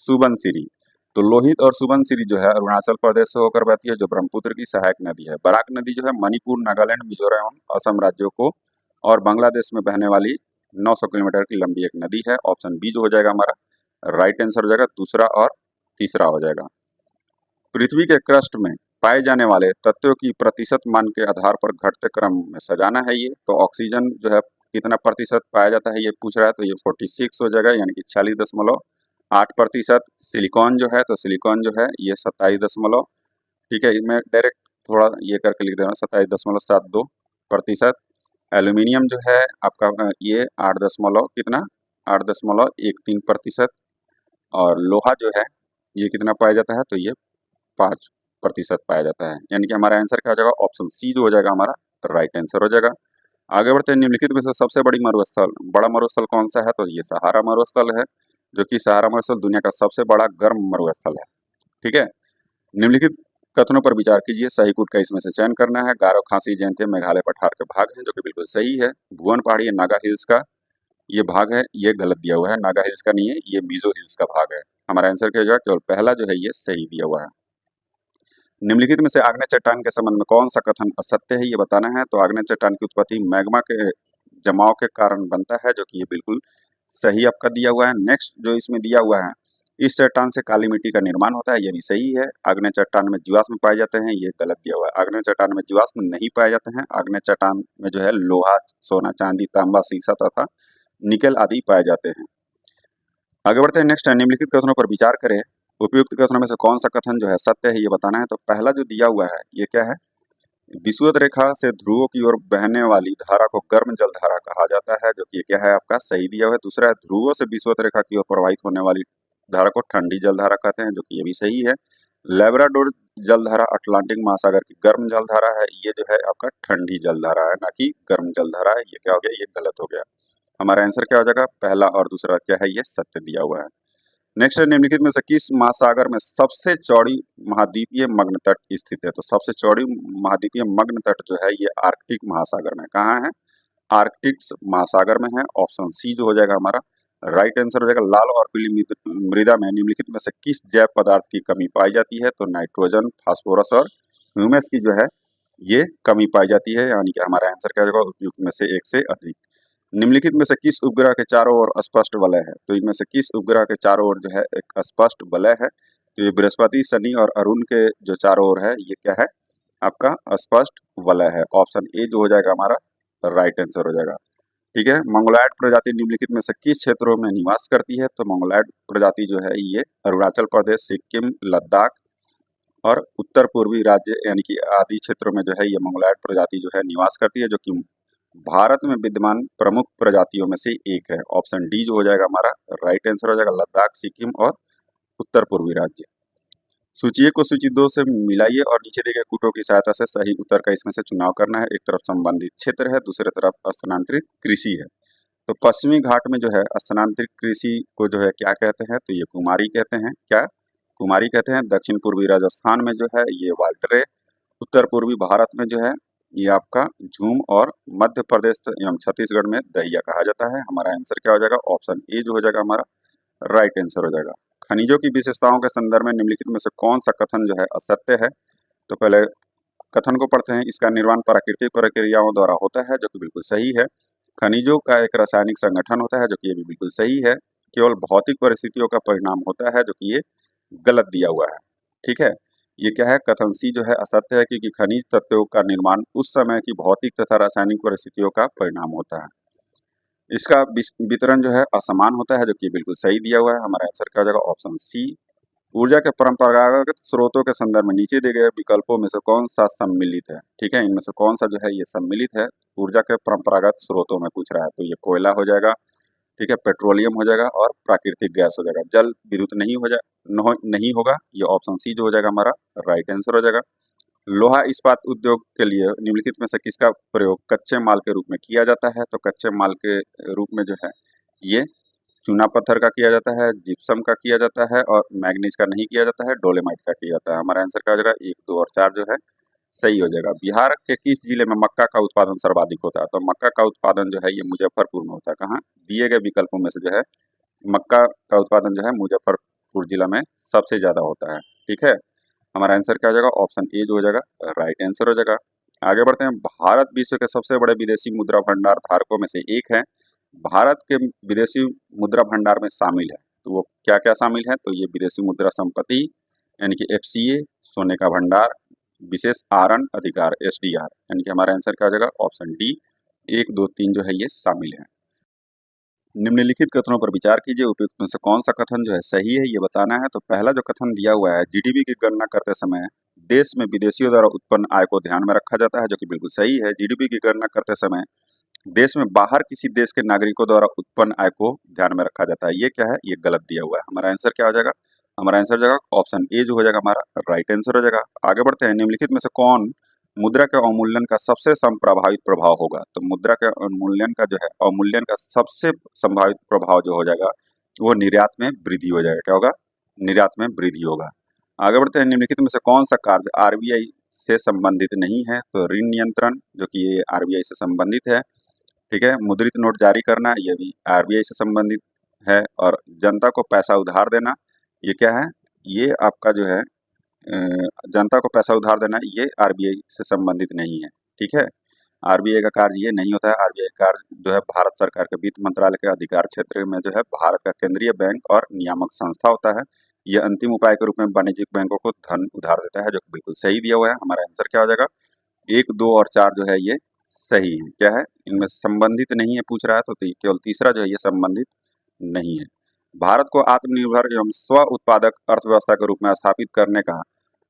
सुबनसिरी। तो लोहित और सुबनसिरी जो है अरुणाचल प्रदेश से होकर बहती है, जो ब्रह्मपुत्र की सहायक नदी है। बराक नदी जो है मणिपुर, नागालैंड, मिजोरम एवं असम राज्यों को और बांग्लादेश में बहने वाली 900 किलोमीटर की लंबी एक नदी है। ऑप्शन बी जो हो जाएगा हमारा राइट आंसर हो जाएगा। दूसरा और तीसरा हो जाएगा। पृथ्वी के क्रस्ट में पाए जाने वाले तत्वों की प्रतिशत मान के आधार पर घटते क्रम में सजाना है। ये तो ऑक्सीजन जो है कितना प्रतिशत पाया जाता है ये पूछ रहा है, तो ये 46 हो जाएगा, यानी कि 40.8%। सिलिकॉन जो है, तो सिलिकॉन जो है ये 27 ठीक है, मैं डायरेक्ट थोड़ा ये करके लिख दे रहा हूँ, 27.72%। एल्यूमिनियम जो है आपका ये 8 दशमलव कितना 8.13%। और लोहा जो है ये कितना पाया जाता है, तो ये 5% पाया जाता है। यानी कि हमारा आंसर क्या हो जाएगा? ऑप्शन सी जो हो जाएगा हमारा राइट आंसर हो जाएगा। आगे बढ़ते हैं। निम्नलिखित में से सबसे बड़ा मरुस्थल कौन सा है? तो ये सहारा मरुस्थल है, जो कि सहारा मरुस्थल दुनिया का सबसे बड़ा गर्म मरुस्थल है। ठीक है। निम्नलिखित कथनों पर विचार कीजिए। सही कूट का इसमें से चयन करना है। गारो, खासी, जयंतिया मेघालय पठार के भाग हैं, जो कि बिल्कुल सही है। भुवन पहाड़ी नागा हिल्स का ये भाग है, ये गलत दिया हुआ है। नागा हिल्स का नहीं है, ये मिजो हिल्स का भाग है। हमारा आंसर क्या हो जाएगा? केवल पहला जो है ये सही दिया हुआ है। निम्नलिखित में से आग्नेय चट्टान के संबंध में कौन सा कथन असत्य है, ये बताना है। तो आग्नेय चट्टान की उत्पत्ति मैग्मा के जमाव के कारण बनता है, जो कि ये बिल्कुल सही आपका दिया हुआ है। नेक्स्ट जो इसमें दिया हुआ है, इस चट्टान से काली मिट्टी का निर्माण होता है, ये भी सही है। आग्नेय चट्टान में जीवाश्म पाए जाते हैं, ये गलत दिया हुआ है। आग्नेय चट्टान में जीवाश्म नहीं पाए जाते हैं। आग्नेय चट्टान में जो है लोहा, सोना, चांदी, तांबा, सीसा तथा निकल आदि पाए जाते हैं। आगे बढ़ते हैं। नेक्स्ट है, निम्नलिखित कथनों पर विचार करें। उपयुक्त कथनों में से कौन सा कथन जो है सत्य है, ये बताना है। तो पहला जो दिया हुआ है ये क्या है? विषुवत रेखा से ध्रुवों की ओर बहने वाली धारा को गर्म जल धारा कहा जाता है, जो कि ये क्या है आपका सही दिया हुआ है। दूसरा है, ध्रुवों से विषुवत रेखा की ओर प्रवाहित होने वाली धारा को ठंडी जल धारा कहते हैं, जो कि ये भी सही है। लेब्राडोर जल धारा अटलांटिक महासागर की गर्म जल धारा है, ये जो है आपका ठंडी जल धारा है, ना कि गर्म जल धारा है। ये क्या हो गया? ये गलत हो गया। हमारा आंसर क्या हो जाएगा? पहला और दूसरा क्या है? ये सत्य दिया हुआ है। नेक्स्ट है, निम्नलिखित में से किस महासागर में सबसे चौड़ी महाद्वीपीय मग्न तट स्थित है? तो सबसे चौड़ी महाद्वीपीय मग्न तट जो है ये आर्कटिक महासागर में। कहाँ है? आर्कटिक महासागर में है। ऑप्शन सी जो हो जाएगा हमारा राइट आंसर हो जाएगा। लाल और पीली मृदा में निम्नलिखित में से किस जैव पदार्थ की कमी पाई जाती है? तो नाइट्रोजन, फास्फोरस और ह्यूमस की जो है ये कमी पाई जाती है, यानी कि हमारा आंसर क्या होगा? उपयुक्त में से एक से अधिक। निम्नलिखित में से किस उपग्रह के चारों ओर स्पष्ट वलय है? तो इनमें से किस उपग्रह के चारों ओर जो है एक स्पष्ट वलय है? तो ये बृहस्पति, शनि और अरुण के जो चारों ओर है ये क्या है आपका स्पष्ट वलय है। ऑप्शन ए जो हो जाएगा हमारा राइट आंसर हो जाएगा। ठीक है। मंगोलॉयड प्रजाति निम्नलिखित में से किस क्षेत्रों में निवास करती है? तो मंगोलॉयड प्रजाति जो है ये अरुणाचल प्रदेश, सिक्किम, लद्दाख और उत्तर पूर्वी राज्य यानी कि आदि क्षेत्रों में जो है ये मंगोलॉयड प्रजाति जो है निवास करती है, जो कि भारत में विद्यमान प्रमुख प्रजातियों में से एक है। ऑप्शन डी जो हो जाएगा हमारा राइट आंसर हो जाएगा। लद्दाख, सिक्किम और उत्तर पूर्वी राज्य। सूची को सूची 2 से मिलाइए और नीचे दिए गए कूटों की सहायता से सही उत्तर का इसमें से चुनाव करना है। एक तरफ संबंधित क्षेत्र है, दूसरी तरफ स्थानांतरित कृषि है। तो पश्चिमी घाट में जो है स्थानांतरित कृषि को जो है क्या कहते हैं? तो ये कुमारी कहते हैं। क्या? कुमारी कहते हैं। दक्षिण पूर्वी राजस्थान में जो है ये वाल्टरे। उत्तर पूर्वी भारत में जो है ये आपका झूम और मध्य प्रदेश एवं छत्तीसगढ़ में दहिया कहा जाता है। हमारा आंसर क्या हो जाएगा? ऑप्शन ए जो हो जाएगा हमारा राइट आंसर हो जाएगा। खनिजों की विशेषताओं के संदर्भ में निम्नलिखित में से कौन सा कथन जो है असत्य है? तो पहले कथन को पढ़ते हैं। इसका निर्माण प्राकृतिक प्रक्रियाओं द्वारा होता है, जो कि बिल्कुल सही है। खनिजों का एक रासायनिक संगठन होता है, जो कि ये भी बिल्कुल सही है। केवल भौतिक परिस्थितियों का परिणाम होता है, जो कि ये गलत दिया हुआ है। ठीक है। ये क्या है? कथन सी जो है असत्य है, क्योंकि खनिज तत्वों का निर्माण उस समय की भौतिक तथा रासायनिक परिस्थितियों का परिणाम होता है। इसका वितरण जो है असमान होता है, जो कि बिल्कुल सही दिया हुआ है। हमारा आंसर क्या हो जाएगा? Option C. ऊर्जा के परंपरागत स्रोतों के संदर्भ में नीचे दिए गए विकल्पों में से कौन सा सम्मिलित है? ठीक है, इनमें से कौन सा जो है ये सम्मिलित है? ऊर्जा के परंपरागत स्रोतों में पूछ रहा है, तो ये कोयला हो जाएगा। ठीक है, पेट्रोलियम हो जाएगा और प्राकृतिक गैस हो जाएगा। जल विद्युत नहीं होगा, ये ऑप्शन सी जो हो जाएगा हमारा राइट आंसर हो जाएगा। लोहा इस्पात उद्योग के लिए निम्नलिखित में से किसका प्रयोग कच्चे माल के रूप में किया जाता है? तो कच्चे माल के रूप में जो है ये चूना पत्थर का किया जाता है, जिप्सम का किया जाता है और मैग्नीज का नहीं किया जाता है, डोलेमाइट का किया जाता है। हमारा आंसर क्या हो जाएगा? 1, 2 और 4 जो है सही हो जाएगा। बिहार के किस जिले में मक्का का उत्पादन सर्वाधिक होता है? तो मक्का का उत्पादन जो है ये मुजफ्फरपुर में होता है। कहाँ? दिए गए विकल्पों में से जो है मक्का का उत्पादन जो है मुजफ्फरपुर जिला में सबसे ज्यादा होता है। ठीक है, हमारा आंसर क्या हो जाएगा? ऑप्शन ए जो हो जाएगा राइट आंसर हो जाएगा। आगे बढ़ते हैं। भारत विश्व के सबसे बड़े विदेशी मुद्रा भंडार धारकों में से एक है। भारत के विदेशी मुद्रा भंडार में शामिल है, तो वो क्या क्या शामिल है? तो ये विदेशी मुद्रा संपत्ति यानी कि एफसीए, सोने का भंडार, विशेष आहरण अधिकार एसडीआर, यानी कि हमारा आंसर क्या हो जाएगा? ऑप्शन डी 1, 2, 3 जो है ये शामिल है। निम्नलिखित कथनों पर विचार कीजिए, उपयुक्त में से कौन सा कथन जो है सही है ये बताना है। तो पहला जो कथन दिया हुआ है, जीडीपी की गणना करते समय देश में विदेशियों द्वारा उत्पन्न आय को ध्यान में रखा जाता है, जो कि बिल्कुल सही है। जीडीपी की गणना करते समय देश में बाहर किसी देश के नागरिकों द्वारा उत्पन्न आय को ध्यान में रखा जाता है, ये क्या है? ये गलत दिया हुआ है। हमारा आंसर क्या हो जाएगा? हमारा आंसर हो जाएगा ऑप्शन ए जो हो जाएगा हमारा राइट आंसर हो जाएगा। आगे बढ़ते हैं। निम्नलिखित में से कौन मुद्रा के अवमूल्यन का सबसे संप्रभावित प्रभाव होगा? तो मुद्रा के अवमूल्यन का जो है अवमूल्यन का सबसे संभावित प्रभाव जो हो जाएगा वो निर्यात में वृद्धि हो जाएगा। क्या होगा? निर्यात में वृद्धि होगा। आगे बढ़ते हैं। निम्नलिखित में से कौन सा कार्य आरबीआई से संबंधित नहीं है? तो ऋण नियंत्रण जो कि ये आरबीआई से संबंधित है। ठीक है, मुद्रित नोट जारी करना ये भी आरबीआई से संबंधित है। और जनता को पैसा उधार देना ये क्या है? ये आपका जो है जनता को पैसा उधार देना ये आरबीआई से संबंधित नहीं है। ठीक है, आरबीआई का कार्य ये नहीं होता है। आरबीआई का कार्य जो है भारत सरकार के वित्त मंत्रालय के अधिकार क्षेत्र में जो है भारत का केंद्रीय बैंक और नियामक संस्था होता है। ये अंतिम उपाय के रूप में वाणिज्यिक बैंकों को धन उधार देता है, जो कि बिल्कुल सही दिया हुआ है। हमारा आंसर क्या हो जाएगा? 1, 2 और 4 जो है ये सही है। क्या है? इनमें संबंधित नहीं है पूछ रहा है, तो केवल तीसरा जो है ये संबंधित नहीं है। भारत को आत्मनिर्भर एवं स्व उत्पादक अर्थव्यवस्था के रूप में स्थापित करने का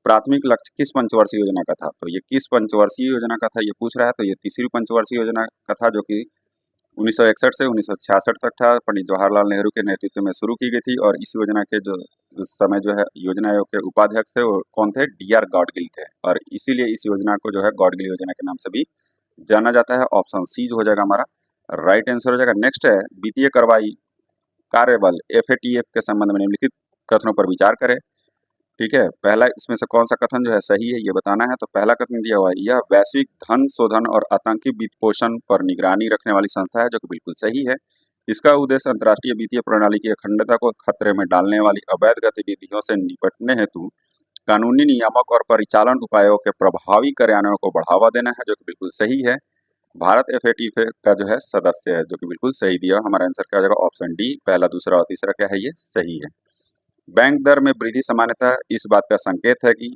प्राथमिक लक्ष्य किस पंचवर्षीय योजना का था? तो ये किस पंचवर्षीय योजना का था ये पूछ रहा है। तो ये तीसरी पंचवर्षीय योजना का था, जो कि 1961 से 1966 तक था। पंडित जवाहरलाल नेहरू के नेतृत्व में शुरू की गई थी। और इस योजना के जो उस समय जो है योजना आयोग के उपाध्यक्ष थे वो कौन थे? डीआर गॉडगिल थे। और इसीलिए इस योजना को जो है गॉडगिल योजना के नाम से भी जाना जाता है। ऑप्शन सी जो हो जाएगा हमारा राइट आंसर हो जाएगा। नेक्स्ट है वित्तीय कार्रवाई कार्यबल एफएटीएफ के संबंध में निम्नलिखित कथनों पर विचार करें। ठीक है, पहला इसमें से कौन सा कथन जो है सही है ये बताना है। तो पहला कथन दिया हुआ है, यह वैश्विक धन शोधन और आतंकी वित्त पोषण पर निगरानी रखने वाली संस्था है, जो कि बिल्कुल सही है। इसका उद्देश्य अंतर्राष्ट्रीय वित्तीय प्रणाली की अखंडता को खतरे में डालने वाली अवैध गतिविधियों से निपटने हेतु कानूनी नियामक और परिचालन उपायों के प्रभावी कार्यान्वयन को बढ़ावा देना है, जो कि बिल्कुल सही है। भारत एफएटीएफ का जो है सदस्य है, जो कि बिल्कुल सही दिया। हमारा आंसर क्या हो जाएगा? ऑप्शन डी पहला, दूसरा और तीसरा क्या है ये सही है। बैंक दर में वृद्धि सामान्यतः इस बात का संकेत है कि,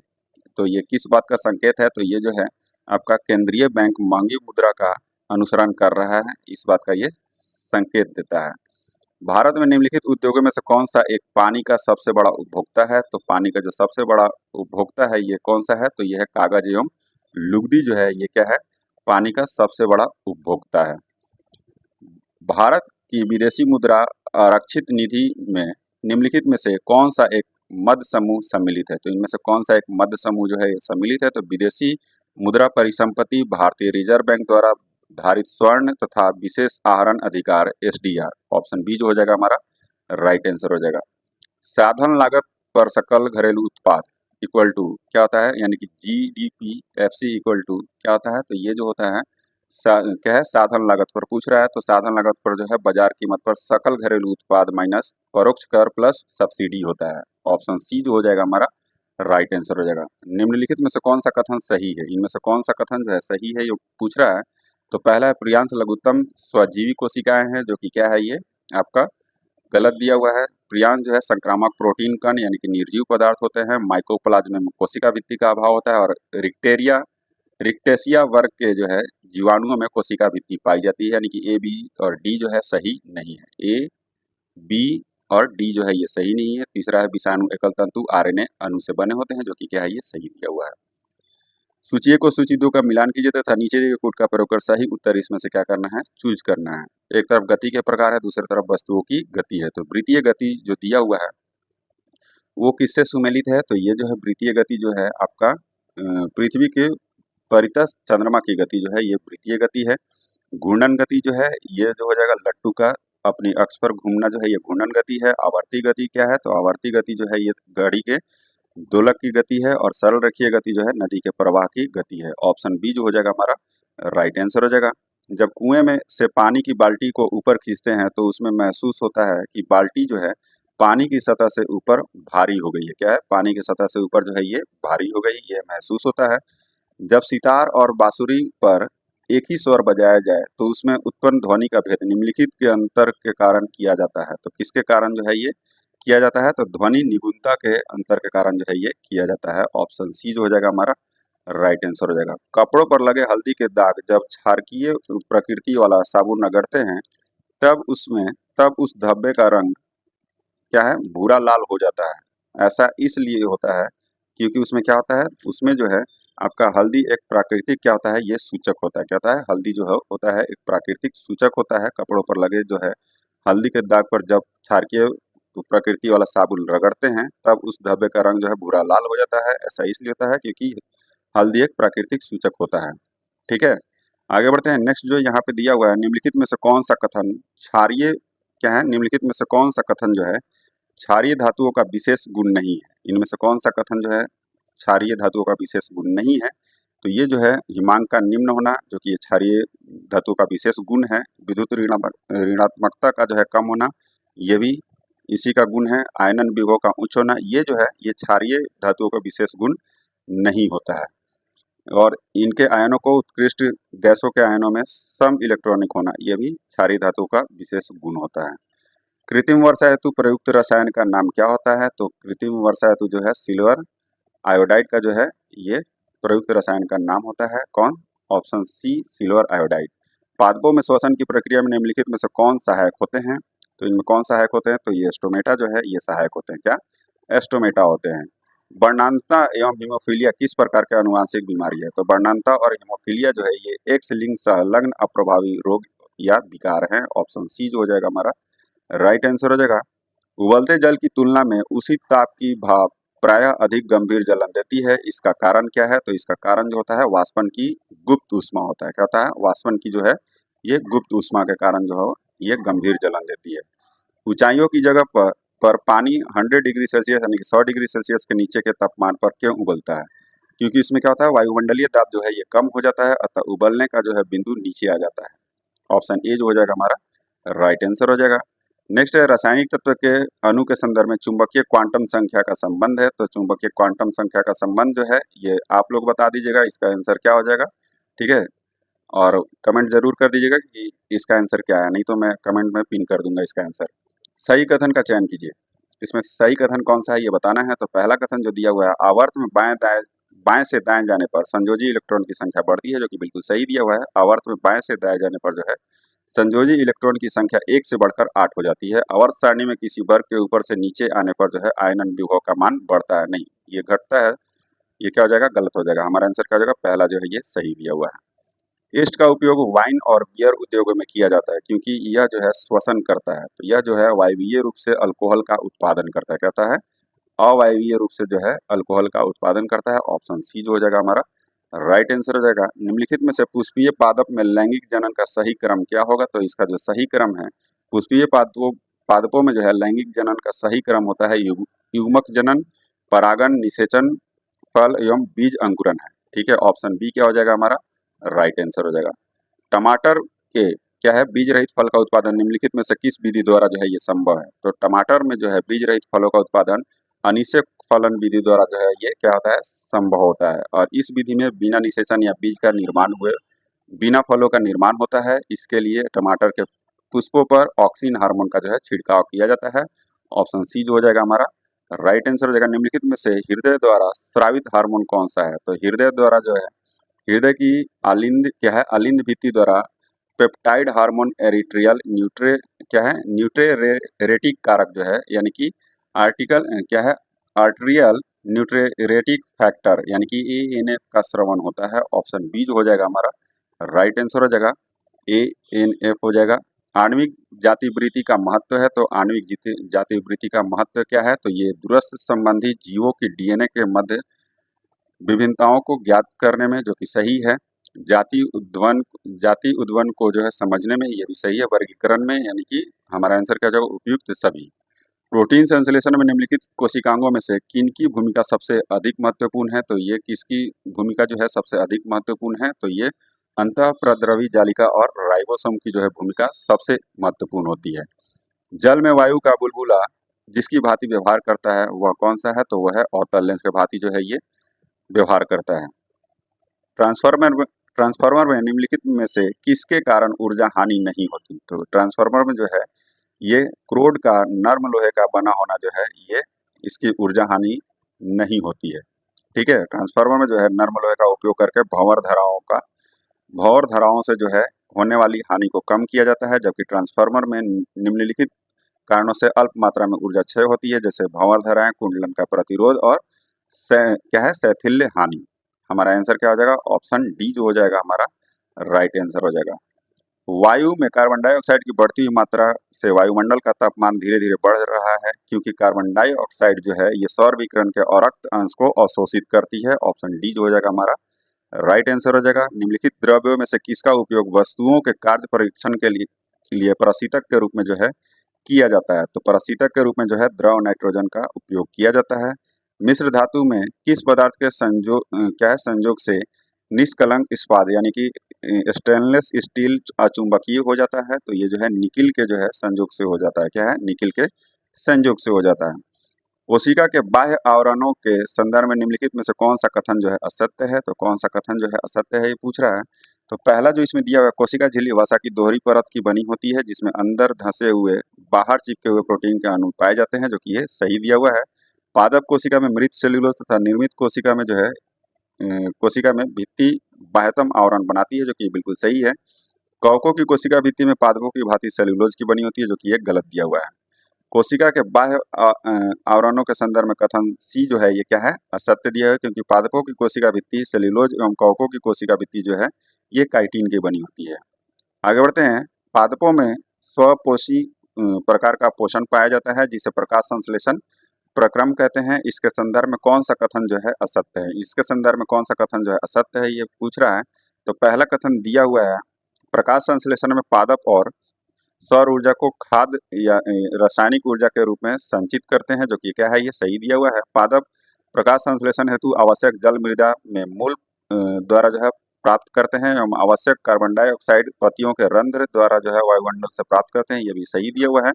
तो ये किस बात का संकेत है? तो ये जो है आपका केंद्रीय बैंक मांगी मुद्रा का अनुसरण कर रहा है, इस बात का ये संकेत देता है। भारत में निम्नलिखित उद्योगों में से कौन सा एक पानी का सबसे बड़ा उपभोक्ता है? तो पानी का जो सबसे बड़ा उपभोक्ता है ये कौन सा है? तो ये है कागज एवं लुगदी जो है ये क्या है? पानी का सबसे बड़ा उपभोक्ता है। भारत की विदेशी मुद्रा आरक्षित निधि में निम्नलिखित में से कौन सा एक मध्य समूह सम्मिलित है? तो इनमें से कौन सा एक मध्य समूह जो है सम्मिलित है? तो विदेशी मुद्रा परिसंपत्ति, भारतीय रिजर्व बैंक द्वारा धारित स्वर्ण तथा विशेष आहरण अधिकार एसडीआर। ऑप्शन बी जो हो जाएगा हमारा राइट आंसर हो जाएगा। साधन लागत पर सकल घरेलू उत्पाद इक्वल टू क्या होता है? यानी कि जीडीपीएफसी इक्वल टू क्या होता है? तो ये जो होता है क्या है? साधन लागत पर पूछ रहा है। तो साधन लागत पर जो है बाजार कीमत पर सकल घरेलू उत्पाद माइनस परोक्ष कर प्लस सब्सिडी होता है। ऑप्शन सी जो हो जाएगा हमारा राइट आंसर हो जाएगा। निम्नलिखित में से कौन सा कथन सही है? इनमें से कौन सा कथन जो है सही है ये पूछ रहा है। तो पहला है प्रियांश लघुत्तम स्वजीवी कोशिकाएं हैं, जो कि क्या है ये आपका गलत दिया हुआ है। प्रियांश जो है संक्रामक प्रोटीन कण यानी कि निर्जीव पदार्थ होते हैं। माइकोप्लाज्म में कोशिका भित्ति का अभाव होता है। और रिक्टेशिया वर्ग के जो है जीवाणुओं में कोशिका भित्ति पाई जाती है, यानी कि ए, बी और डी जो है सही नहीं है। ए, बी और डी जो है ये सही नहीं है। तीसरा है विषाणु एकल तंतु आरएनए अणु से बने होते हैं, जो कि क्या है ये सही दिया हुआ है। सूची 1 और सूची 2 का मिलान कीजिए तथा नीचे दिए गए कोड का प्रयोग कर सही उत्तर इसमें से क्या करना है, चूज करना है। एक तरफ गति के प्रकार है, दूसरी तरफ वस्तुओं की गति है। तो वृत्तीय गति जो दिया हुआ है वो किससे सुमेलित है, तो ये जो है वृत्तीय गति जो है आपका पृथ्वी के परितः चंद्रमा की गति जो है ये वृत्तीय गति है। घूर्णन गति जो है ये जो हो जाएगा लट्टू का अपनी अक्ष पर घूमना जो है ये घूर्णन गति है। आवर्ती गति क्या है, तो आवर्ती गति जो है ये घड़ी के दोलक की गति है। और सरल रेखीय गति जो है नदी के प्रवाह की गति है। ऑप्शन बी जो हो जाएगा हमारा राइट आंसर हो जाएगा। जब कुएं में से पानी की बाल्टी को ऊपर खींचते हैं तो उसमें महसूस होता है कि बाल्टी जो है पानी की सतह से ऊपर भारी हो गई है। क्या है, पानी की सतह से ऊपर जो है ये भारी हो गई, ये महसूस होता है। जब सितार और बांसुरी पर एक ही स्वर बजाया जाए तो उसमें उत्पन्न ध्वनि का भेद निम्नलिखित के अंतर के कारण किया जाता है। तो किसके कारण जो है ये किया जाता है, तो ध्वनि निगुणता के अंतर के कारण जो है ये किया जाता है। ऑप्शन सी जो हो जाएगा हमारा राइट आंसर हो जाएगा। कपड़ों पर लगे हल्दी के दाग जब क्षारकीय प्रकृति वाला साबुन रगड़ते हैं तब उस धब्बे का रंग क्या है, भूरा लाल हो जाता है। ऐसा इसलिए होता है क्योंकि उसमें क्या होता है, उसमें जो है आपका हल्दी एक प्राकृतिक क्या होता है, ये सूचक होता है। क्या होता है, हल्दी जो है होता है एक प्राकृतिक सूचक होता है। कपड़ों पर लगे जो है हल्दी के दाग पर जब क्षारकीय प्रकृति वाला साबुन रगड़ते हैं तब उस धब्बे का रंग जो है भूरा लाल हो जाता है। ऐसा इसलिए होता है क्योंकि हल्दी एक प्राकृतिक सूचक होता है। ठीक है, आगे बढ़ते हैं। नेक्स्ट जो यहाँ पे दिया हुआ है, निम्नलिखित में से कौन सा कथन क्षारीय क्या है, निम्नलिखित में से कौन सा कथन जो है क्षारीय धातुओं का विशेष गुण नहीं है। इनमें से कौन सा कथन जो है क्षारीय धातुओं का विशेष गुण नहीं है, तो ये जो है हिमांक का निम्न होना जो कि क्षारीय धातु का विशेष गुण है। विद्युत ऋणात्मकता का जो है कम होना ये भी इसी का गुण है। आयनन विभव का उच्च होना ये जो है ये क्षारीय धातुओं का विशेष गुण नहीं होता है। और इनके आयनों को उत्कृष्ट गैसों के आयनों में सम इलेक्ट्रॉनिक होना ये भी क्षारीय धातु का विशेष गुण होता है। कृत्रिम वर्षा हेतु प्रयुक्त रसायन का नाम क्या होता है, तो कृत्रिम वर्षा हेतु जो है सिल्वर आयोडाइड का जो है ये प्रयुक्त रसायन का नाम होता है। कौन, ऑप्शन सी सिल्वर आयोडाइड। पादपों में श्वसन की प्रक्रिया में निम्नलिखित में से कौन सहायक होते हैं, तो इनमें कौन सहायक होते हैं, तो ये स्टोमेटा जो है ये सहायक होते हैं। क्या, एस्टोमेटा होते हैं। वर्णांतता एवं हीमोफीलिया किस प्रकार के अनुवांशिक बीमारी है, तो वर्णांतता और हीमोफीलिया जो है ये एक्स लिंक संलग्न अप्रभावी रोग या विकार है। ऑप्शन सी जो हो जाएगा हमारा राइट आंसर हो जाएगा। उबलते जल की तुलना में उसी ताप की भाप प्रायः अधिक गंभीर जलन देती है, इसका कारण क्या है, तो इसका कारण जो होता है वाष्पन की गुप्त ऊष्मा होता है। क्या होता है, वाष्पन की जो है ये गुप्त ऊष्मा के कारण जो है ये गंभीर जलन देती है। ऊंचाइयों की जगह पर पानी 100 डिग्री सेल्सियस यानी कि 100 डिग्री सेल्सियस के नीचे के तापमान पर क्यों उबलता है, क्योंकि इसमें क्या होता है वायुमंडलीय दाब जो है ये कम हो जाता है, अतः उबलने का जो है बिंदु नीचे आ जाता है। ऑप्शन ए जो हो जाएगा हमारा राइट आंसर हो जाएगा। नेक्स्ट है रासायनिक तत्व के अणु के संदर्भ में चुंबकीय क्वांटम संख्या का संबंध है, तो चुंबकीय क्वांटम संख्या का संबंध जो है ये आप लोग बता दीजिएगा, इसका आंसर क्या हो जाएगा। ठीक है, और कमेंट जरूर कर दीजिएगा कि इसका आंसर क्या है, नहीं तो मैं कमेंट में पिन कर दूंगा इसका आंसर। सही कथन का चयन कीजिए, इसमें सही कथन कौन सा है ये बताना है। तो पहला कथन जो दिया हुआ है, आवर्त में बाएं से दाएं जाने पर संयोजी इलेक्ट्रॉन की संख्या बढ़ती है, जो कि बिल्कुल सही दिया हुआ है। आवर्त में बाएं से दाएं जाने पर जो है संयोजी इलेक्ट्रॉन की संख्या 1 से बढ़कर 8 हो जाती है। आवर्त सारणी में किसी वर्ग के ऊपर से नीचे आने पर जो है आयनन विभव का मान बढ़ता है, नहीं ये घटता है। ये क्या हो जाएगा, गलत हो जाएगा। हमारा आंसर क्या हो जाएगा, पहला जो है ये सही दिया हुआ है। ईस्ट का उपयोग वाइन और बियर उद्योगों में किया जाता है क्योंकि यह जो है श्वसन करता है, तो यह जो है वायवीय रूप से अल्कोहल का उत्पादन करता है। कहता है अवायवीय रूप से जो है अल्कोहल का उत्पादन करता है। ऑप्शन सी जो हो जाएगा हमारा राइट आंसर हो जाएगा। निम्नलिखित में से पुष्पीय पादप में लैंगिक जनन का सही क्रम क्या होगा, तो इसका जो सही क्रम है पुष्पीय पादपों में जो है लैंगिक जनन का सही क्रम होता है युग्मक जनन, परागन, निषेचन, फल एवं बीज अंकुरन है। ठीक है, ऑप्शन बी क्या हो जाएगा हमारा राइट आंसर हो जाएगा। टमाटर के क्या है बीज रहित फल का उत्पादन निम्नलिखित में से किस विधि द्वारा जो है ये संभव है, तो टमाटर में जो है बीज रहित फलों का उत्पादन अनिषेक फलन विधि द्वारा जो है ये क्या होता है संभव होता है। और इस विधि में बिना निषेचन या बीज का निर्माण हुए बिना फलों का निर्माण होता है। इसके लिए टमाटर के पुष्पों पर ऑक्सीन हार्मोन का जो है छिड़काव किया जाता है। ऑप्शन सी जो हो जाएगा हमारा राइट आंसर हो जाएगा। निम्नलिखित में से हृदय द्वारा स्रावित हार्मोन कौन सा है, तो हृदय द्वारा जो है हृदय की अलिंद क्या है अलिंद भित्ति द्वारा पेप्टाइड हार्मोन एरिट्रियल न्यूट्रे क्या है न्यूट्रेरेटिक कारक जो है यानी कि आर्टिकल क्या है आर्ट्रियल न्यूट्रेरेटिक फैक्टर यानी कि ANF का स्रवण होता है। ऑप्शन बी जो हो जाएगा हमारा राइट आंसर हो जाएगा, ANF हो जाएगा। आणविक जातिवृत्ति का महत्व है, तो आणविक जातिवृत्ति का महत्व क्या है, तो ये दूरस्थ संबंधी जीवों की DNA के मध्य विभिन्नताओं को ज्ञात करने में, जो कि सही है। जाति उद्वन को जो है समझने में, ये भी सही है। वर्गीकरण में, यानी कि हमारा आंसर क्या जाएगा, उपयुक्त सभी। प्रोटीन संश्लेषण में निम्नलिखित कोशिकांगों में से किनकी भूमिका सबसे अधिक महत्वपूर्ण है, तो ये किसकी भूमिका जो है सबसे अधिक महत्वपूर्ण है, तो ये अंतःप्रद्रवी जालिका और राइबोसोम की जो है भूमिका सबसे महत्वपूर्ण होती है। जल में वायु का बुलबुला जिसकी भांति व्यवहार करता है वह कौन सा है, तो वह है अवतल लेंस के भांति जो है ये व्यवहार करता है। ट्रांसफार्मर में निम्नलिखित में से किसके कारण ऊर्जा हानि नहीं होती, तो ट्रांसफार्मर में जो है ये क्रोड का नर्म लोहे का बना होना जो है ये इसकी ऊर्जा हानि नहीं होती है। ठीक है, ट्रांसफार्मर में जो है नर्म लोहे का उपयोग करके भंवर धाराओं से जो है होने वाली हानि को कम किया जाता है, जबकि ट्रांसफार्मर में निम्नलिखित कारणों से अल्प मात्रा में ऊर्जा क्षय होती है, जैसे भंवर धाराएं, कुंडलन का प्रतिरोध और क्या है शैथिल्य हानि। हमारा आंसर क्या हो जाएगा, ऑप्शन डी जो हो जाएगा हमारा राइट आंसर हो जाएगा। वायु में कार्बन डाइऑक्साइड की बढ़ती हुई मात्रा से वायुमंडल का तापमान धीरे धीरे बढ़ रहा है, क्योंकि कार्बन डाइऑक्साइड जो है ये सौर विकिरण के अवरक्त अंश को अवशोषित करती है। ऑप्शन डी जो हो जाएगा हमारा राइट आंसर हो जाएगा। निम्नलिखित द्रव्यों में से किसका उपयोग वस्तुओं के कार्य परीक्षण के लिए प्रशीतक के रूप में जो है किया जाता है, तो प्रशीतक के रूप में जो है द्रव नाइट्रोजन का उपयोग किया जाता है। मिश्र धातु में किस पदार्थ के संयोग से निष्कलंक इस्पात यानी कि स्टेनलेस स्टील अचुंबकीय हो जाता है, तो ये जो है निकिल के जो है संयोग से हो जाता है। क्या है, निकिल के संयोग से हो जाता है। कोशिका के बाह्य आवरणों के संदर्भ में निम्नलिखित में से कौन सा कथन जो है असत्य है, तो कौन सा कथन जो है असत्य है ये पूछ रहा है। तो पहला जो इसमें दिया हुआ है, कोशिका झिल्ली वसा की दोहरी परत की बनी होती है, जिसमें अंदर धंसे हुए बाहर चिपके हुए प्रोटीन के अणु पाए जाते हैं, जो कि ये सही दिया हुआ है। पादप कोशिका में मृत सेल्यूलोज तथा निर्मित कोशिका में जो है कोशिका में भित्ति बाह्यतम आवरण बनाती है, जो कि बिल्कुल सही है। कवकों की कोशिका भित्ति में पादपों की भांति सेल्यूलोज की बनी होती है, जो कि ये गलत दिया हुआ है। कोशिका के बाह्य आवरणों के संदर्भ में कथन सी जो है ये क्या है, असत्य दिया है, क्योंकि पादपों की कोशिका भित्ति सेल्यूलोज एवं कवकों की कोशिका भित्ति जो है ये काइटिन की बनी होती है। आगे बढ़ते हैं। पादपों में स्वपोषी प्रकार का पोषण पाया जाता है, जिसे प्रकाश संश्लेषण प्रक्रम कहते हैं। इसके संदर्भ में कौन सा कथन जो है असत्य है, इसके संदर्भ में कौन सा कथन जो है असत्य है ये पूछ रहा है। तो पहला कथन दिया हुआ है, प्रकाश संश्लेषण में पादप और सौर ऊर्जा को खाद या रासायनिक ऊर्जा के रूप में संचित करते हैं, जो कि क्या है ये सही दिया हुआ है। पादप प्रकाश संश्लेषण हेतु आवश्यक जल मृदा में मूल द्वारा जो है प्राप्त करते हैं एवं आवश्यक कार्बन डाइऑक्साइड पत्तियों के रंध्र द्वारा जो है वायुमंडल से प्राप्त करते हैं, ये भी सही दिया हुआ है।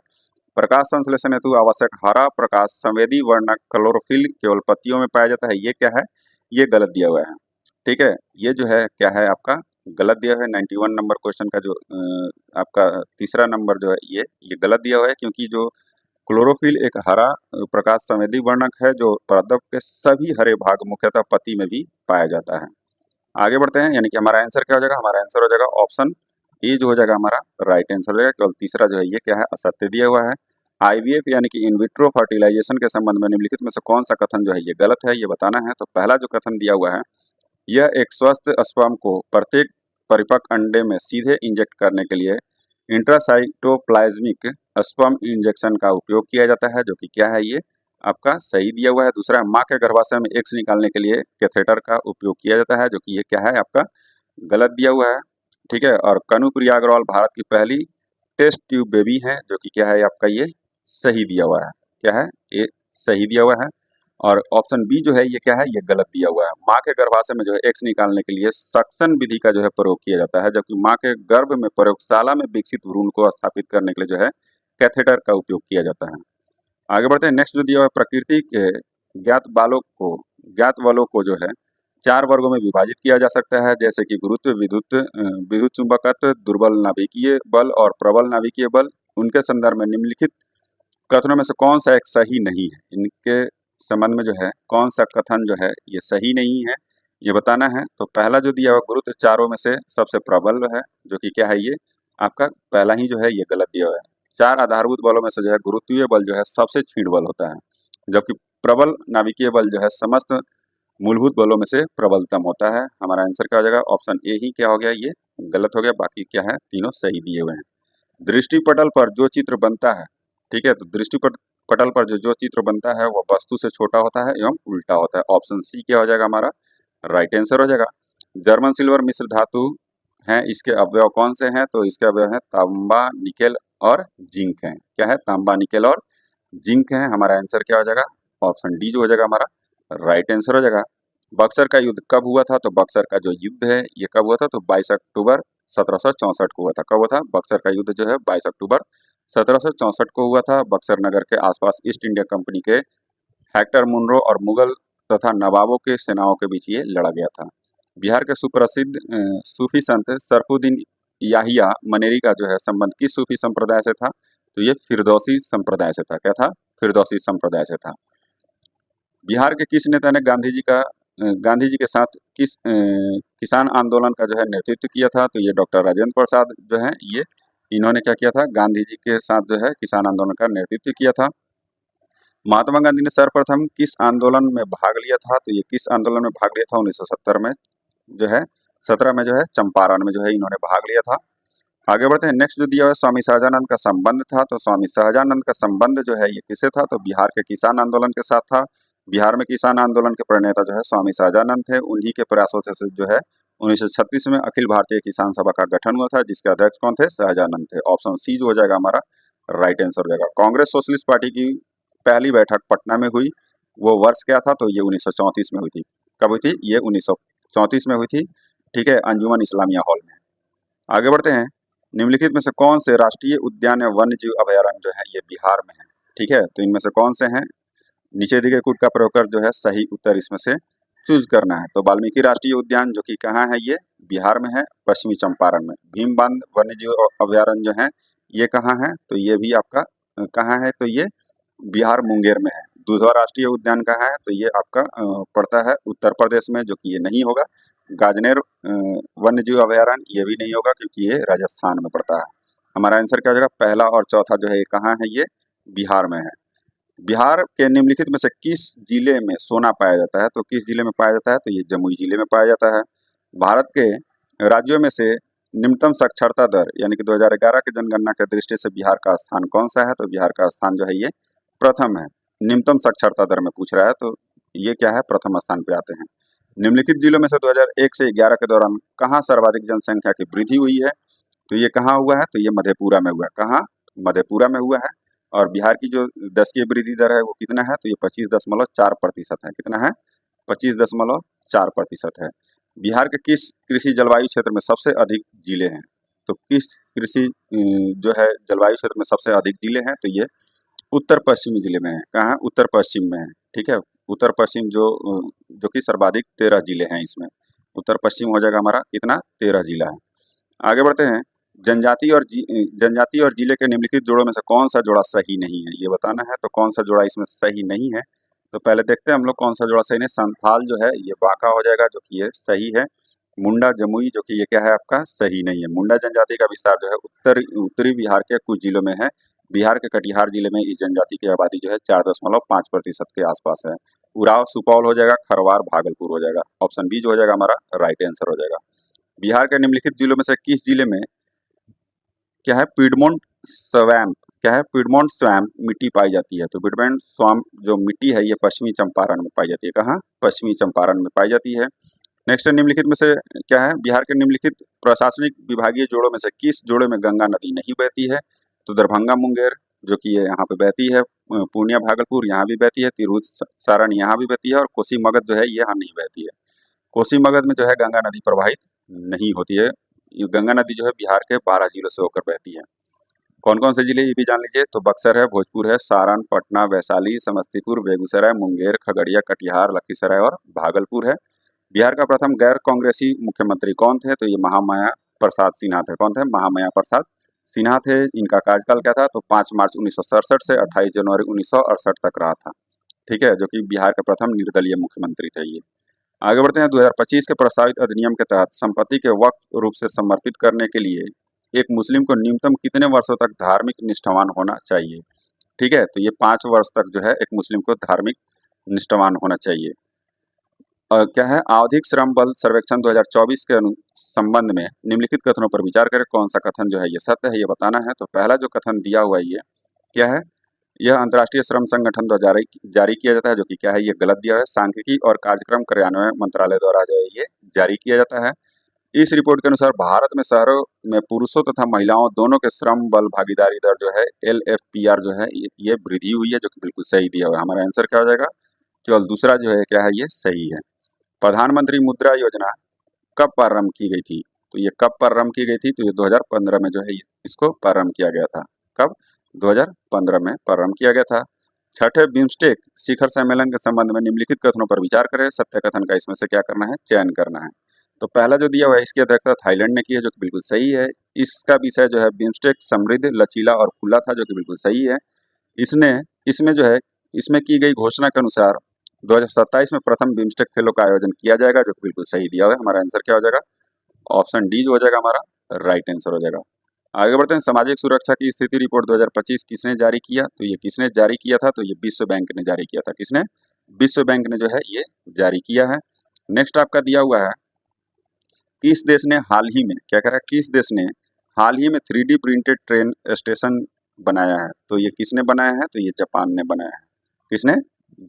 प्रकाश संश्लेषण हेतु आवश्यक हरा प्रकाश संवेदी वर्णक क्लोरोफिल केवल पत्तियों में पाया जाता है, ये क्या है, ये गलत दिया हुआ है। ठीक है, ये जो है क्या है आपका गलत दिया हुआ है। 91 नंबर क्वेश्चन का जो आपका तीसरा नंबर जो है ये गलत दिया हुआ है, क्योंकि जो क्लोरोफिल एक हरा प्रकाश संवेदी वर्णक है, जो पादप के सभी हरे भाग मुख्यतः पत्ती में भी पाया जाता है। आगे बढ़ते हैं, यानी कि हमारा आंसर क्या हो जाएगा, हमारा आंसर हो जाएगा ऑप्शन ए जो हो जाएगा हमारा राइट आंसर हो जाएगा। केवल तीसरा जो है ये क्या है असत्य दिया हुआ है। IVF यानी कि इन विट्रो फर्टिलाइजेशन के संबंध में निम्नलिखित में से कौन सा कथन जो है ये गलत है, ये बताना है। तो पहला जो कथन दिया हुआ है, यह एक स्वस्थ स्पर्म को प्रत्येक परिपक्व अंडे में सीधे इंजेक्ट करने के लिए इंट्रासाइटोप्लाज्मिक स्पर्म इंजेक्शन का उपयोग किया जाता है, जो कि क्या है ये आपका सही दिया हुआ है। दूसरा, माँ के गर्भाशय में एग्स निकालने के लिए कैथेटर का उपयोग किया जाता है, जो कि ये क्या है आपका गलत दिया हुआ है। ठीक है, और कनुप्रिया अग्रवाल भारत की पहली टेस्ट ट्यूब बेबी है, जो कि क्या है आपका ये सही दिया हुआ है। क्या है ये सही दिया हुआ है। और ऑप्शन बी जो है ये क्या है, ये गलत दिया हुआ है। माँ के गर्भाशय में जो है एग्स निकालने के लिए सक्शन विधि का जो है प्रयोग किया जाता है, जबकि माँ के गर्भ में प्रयोगशाला में विकसित भ्रूण को स्थापित करने के लिए जो है कैथेटर का उपयोग किया जाता है। आगे बढ़ते हैं। नेक्स्ट जो दिया हुआ है, प्रकृति के ज्ञात बलों को जो है 4 वर्गों में विभाजित किया जा सकता है, जैसे कि गुरुत्व, विद्युत चुंबकत्व, दुर्बल नाभिकीय बल और प्रबल नाभिकीय बल। उनके संदर्भ में निम्नलिखित कथनों में से कौन सा एक सही नहीं है, इनके संबंध में जो है कौन सा कथन जो है ये सही नहीं है, ये बताना है। तो पहला जो दिया हुआ गुरुत्व चारों में से सबसे प्रबल है, जो कि क्या है ये आपका पहला ही जो है ये गलत दिया हुआ है। 4 आधारभूत बलों में से जो है गुरुत्वीय बल जो है सबसे क्षीण बल होता है, जबकि प्रबल नाभिकीय बल जो है समस्त मूलभूत बलों में से प्रबलतम होता है। हमारा आंसर क्या हो जाएगा? ऑप्शन ए ही क्या हो गया? ये गलत हो गया, बाकी क्या है? तीनों सही दिए हुए हैं। दृष्टिपटल पर जो चित्र बनता है, ठीक है, तो दृष्टिपटल पर जो चित्र बनता है वो वस्तु से छोटा होता है एवं उल्टा होता है। ऑप्शन सी क्या हो जाएगा? हमारा राइट आंसर हो जाएगा। जर्मन सिल्वर मिश्र धातु है, इसके अवयव कौन से हैं? तो इसके अवयव है तांबा, निकेल और जिंक है। क्या है? तांबा, निकेल और जिंक है। हमारा आंसर क्या हो जाएगा? ऑप्शन डी जो हो जाएगा हमारा राइट आंसर हो जाएगा। बक्सर का युद्ध कब हुआ था? तो बक्सर का जो युद्ध है ये कब हुआ था? तो 22 अक्टूबर 1764 को हुआ था। कब हुआ था? बक्सर का युद्ध जो है 22 अक्टूबर 1764 को हुआ था। बक्सर नगर के आसपास ईस्ट इंडिया कंपनी के हेक्टर मुनरो और मुगल तथा नवाबों के सेनाओं के बीच ये लड़ा गया था। बिहार के सुप्रसिद्ध सूफी संत सरफुद्दीन याहिया मनेरी का जो है संबंध किस सूफी संप्रदाय से था? तो ये फिरदौसी संप्रदाय से था। क्या था? फिरदौसी संप्रदाय से था। बिहार के किस नेता ने गांधी जी के साथ किसान आंदोलन का जो है नेतृत्व किया था? तो ये डॉक्टर राजेंद्र प्रसाद जो है ये इन्होंने क्या किया था? गांधी जी के साथ जो है किसान आंदोलन का नेतृत्व किया था। महात्मा गांधी ने सर्वप्रथम किस आंदोलन में भाग लिया था? तो ये किस आंदोलन में भाग लिया था? 1970 में जो है 17 में जो है चंपारण में जो है इन्होंने भाग लिया था। आगे बढ़ते हैं। नेक्स्ट जो दिया हुआ है स्वामी सहजानंद का संबंध था, तो स्वामी सहजानंद का संबंध जो है ये किससे था? तो बिहार के किसान आंदोलन के साथ था। बिहार में किसान आंदोलन के प्रणेता जो है स्वामी सहजानंद थे। उन्हीं के प्रयासों से जो है 1936 में अखिल भारतीय किसान सभा का गठन हुआ था, जिसके अध्यक्ष कौन थे? सहजानंद थे। ऑप्शन सी जो हो जाएगा हमारा राइट आंसर हो जाएगा। कांग्रेस सोशलिस्ट पार्टी की पहली बैठक पटना में हुई, वो वर्ष क्या था? तो ये 1934 में हुई थी। कब हुई थी? ये 1934 में हुई थी। ठीक है, अंजुमन इस्लामिया हॉल में। आगे बढ़ते हैं। निम्नलिखित में से कौन से राष्ट्रीय उद्यान या वन्य जीव अभयारण्य जो है ये बिहार में है? ठीक है, तो इनमें से कौन से हैं? नीचे दिए गए कूट का प्रयोग कर जो है सही उत्तर इसमें से चूज करना है। तो वाल्मीकि राष्ट्रीय उद्यान जो कि कहाँ है? ये बिहार में है, पश्चिमी चंपारण में। भीमबांध वन्य जीव अभयारण्य जो है ये कहाँ है? तो ये भी आपका कहाँ है? तो ये बिहार मुंगेर में है। दुधवा राष्ट्रीय उद्यान कहाँ है? तो ये आपका पड़ता है उत्तर प्रदेश में, जो कि ये नहीं होगा। गाजनेर वन्य जीव अभयारण्य ये भी नहीं होगा, क्योंकि ये राजस्थान में पड़ता है। हमारा आंसर क्या हो जाएगा? पहला और चौथा जो है ये कहाँ है? ये बिहार में है। बिहार के निम्नलिखित में से किस जिले में सोना पाया जाता है? तो किस जिले में पाया जाता है? तो ये जमुई जिले में पाया जाता है। भारत के राज्यों में से निम्नतम साक्षरता दर यानी कि 2011 की जनगणना के दृष्टि से बिहार का स्थान कौन सा है? तो बिहार का स्थान जो है ये प्रथम है। निम्नतम साक्षरता दर में पूछ रहा है, तो ये क्या है? प्रथम स्थान पे आते हैं। निम्नलिखित जिलों में से 2001 से 11 के दौरान कहाँ सर्वाधिक जनसंख्या की वृद्धि हुई है? तो ये कहाँ हुआ है? तो ये मधेपुरा में हुआ है। कहाँ? मधेपुरा में हुआ है। और बिहार की जो दशकीय वृद्धि दर है वो कितना है? तो ये 25.4% है। कितना है? 25.4% है। बिहार के किस कृषि जलवायु क्षेत्र में सबसे अधिक जिले हैं? तो किस कृषि जो है जलवायु क्षेत्र में सबसे अधिक जिले हैं? तो ये उत्तर पश्चिमी जिले में है। कहाँ? उत्तर पश्चिम में है। ठीक है, उत्तर पश्चिम जो कि सर्वाधिक 13 जिले हैं इसमें। उत्तर पश्चिम हो जाएगा हमारा कितना? 13 जिला है। आगे बढ़ते हैं। जनजाति और जिले के निम्नलिखित जोड़ों में से कौन सा जोड़ा सही नहीं है? ये बताना है। तो कौन सा जोड़ा इसमें सही नहीं है? तो पहले देखते हैं हम लोग कौन सा जोड़ा सही नहीं। संथाल जो है ये बांका हो जाएगा, जो कि ये सही है। मुंडा जमुई जो कि ये क्या है? आपका सही नहीं है। मुंडा जनजाति का विस्तार जो है उत्तरी बिहार के कुछ जिलों में है। बिहार के कटिहार जिले में इस जनजाति की आबादी जो है 4.5% के आसपास है। उराव सुपौल हो जाएगा, खरवार भागलपुर हो जाएगा। ऑप्शन बी जो हो जाएगा हमारा राइट आंसर हो जाएगा। बिहार के निम्नलिखित जिलों में से किस जिले में क्या है? पीडमोंट स्वैम्प क्या है? पीडमोंट स्वैम्प मिट्टी पाई जाती है। तो पीडमोंट स्वैम्प जो मिट्टी है ये पश्चिमी चंपारण में पाई जाती है। कहाँ? पश्चिमी चंपारण में पाई जाती है। नेक्स्ट निम्नलिखित में से क्या है? बिहार के निम्नलिखित प्रशासनिक विभागीय जोड़ों में से किस जोड़े में गंगा नदी नहीं बहती है? तो दरभंगा मुंगेर जो कि ये यहाँ पे बहती है, पूर्णिया भागलपुर यहाँ भी बहती है, तिरहुत सारण यहाँ भी बहती है, और कोसी मगध जो है ये यहाँ नहीं बहती है। कोसी मगध में जो है गंगा नदी प्रवाहित नहीं होती है। ये गंगा नदी जो है बिहार के 12 जिलों से होकर बहती है। कौन कौन से जिले ये भी जान लीजिए। तो बक्सर है, भोजपुर है, सारण, पटना, वैशाली, समस्तीपुर, बेगूसराय, मुंगेर, खगड़िया, कटिहार, लखीसराय और भागलपुर है। बिहार का प्रथम गैर कांग्रेसी मुख्यमंत्री कौन थे? तो ये महामाया प्रसाद सिन्हा थे। कौन थे? महामाया प्रसाद सिन्हा थे। इनका कार्यकाल क्या था? तो 5 मार्च 1967 से 28 जनवरी 1968 तक रहा था। ठीक है, जो कि बिहार के प्रथम निर्दलीय मुख्यमंत्री थे ये। आगे बढ़ते हैं। 2025 के प्रस्तावित अधिनियम के तहत संपत्ति के वक्फ रूप से समर्पित करने के लिए एक मुस्लिम को न्यूनतम कितने वर्षों तक धार्मिक निष्ठावान होना चाहिए? ठीक है, तो ये 5 वर्ष तक जो है एक मुस्लिम को धार्मिक निष्ठावान होना चाहिए। क्या है, आवधिक श्रम बल सर्वेक्षण 2024 के संबंध में निम्नलिखित कथनों पर विचार करें, कौन सा कथन जो है ये सत्य है ये बताना है। तो पहला जो कथन दिया हुआ है ये क्या है, यह अंतर्राष्ट्रीय श्रम संगठन द्वारा जारी किया जाता है, जो कि क्या है ये गलत दिया है। सांख्यिकी और कार्यक्रम कार्यान्वयन मंत्रालय द्वारा जो है ये जारी किया जाता है। इस रिपोर्ट के अनुसार भारत में शहरों में पुरुषों तथा महिलाओं दोनों के श्रम बल भागीदारी दर जो है LFPR जो है ये वृद्धि हुई है, जो कि बिल्कुल सही दिया हुआ है। हमारा आंसर क्या हो जाएगा, केवल दूसरा जो है क्या है ये सही है। प्रधानमंत्री मुद्रा योजना कब प्रारंभ की गई थी, तो ये कब प्रारंभ की गई थी, तो ये 2015 में जो है इसको प्रारंभ किया गया था। कब, 2015 में प्रारंभ किया गया था। छठे बिम्स्टेक शिखर सम्मेलन के संबंध में निम्नलिखित कथनों पर विचार करें, सत्य कथन का इसमें से क्या करना है, चयन करना है। तो पहला जो दिया हुआ है इसकी अध्यक्षता थाईलैंड ने की है, जो कि बिल्कुल सही है। इसका विषय जो है बिम्स्टेक समृद्ध, लचीला और खुला था, जो कि बिल्कुल सही है। इसने इसमें जो है इसमें की गई घोषणा के अनुसार 2027 में प्रथम बिम्स्टेक खेलों का आयोजन किया जाएगा, जो कि बिल्कुल सही दिया हुआ है। हमारा आंसर क्या हो जाएगा, ऑप्शन डी जो हो जाएगा हमारा राइट आंसर हो जाएगा। आगे बढ़ते हैं, सामाजिक सुरक्षा की स्थिति रिपोर्ट 2025 किसने जारी किया, तो ये किसने जारी किया था, तो ये विश्व बैंक ने जारी किया था। किसने, विश्व बैंक ने जो है ये जारी किया है। नेक्स्ट आपका दिया हुआ है, किस देश ने हाल ही में क्या करा, किस देश ने हाल ही में 3D प्रिंटेड ट्रेन स्टेशन बनाया है, तो ये किसने बनाया है, तो ये जापान ने बनाया है। किसने,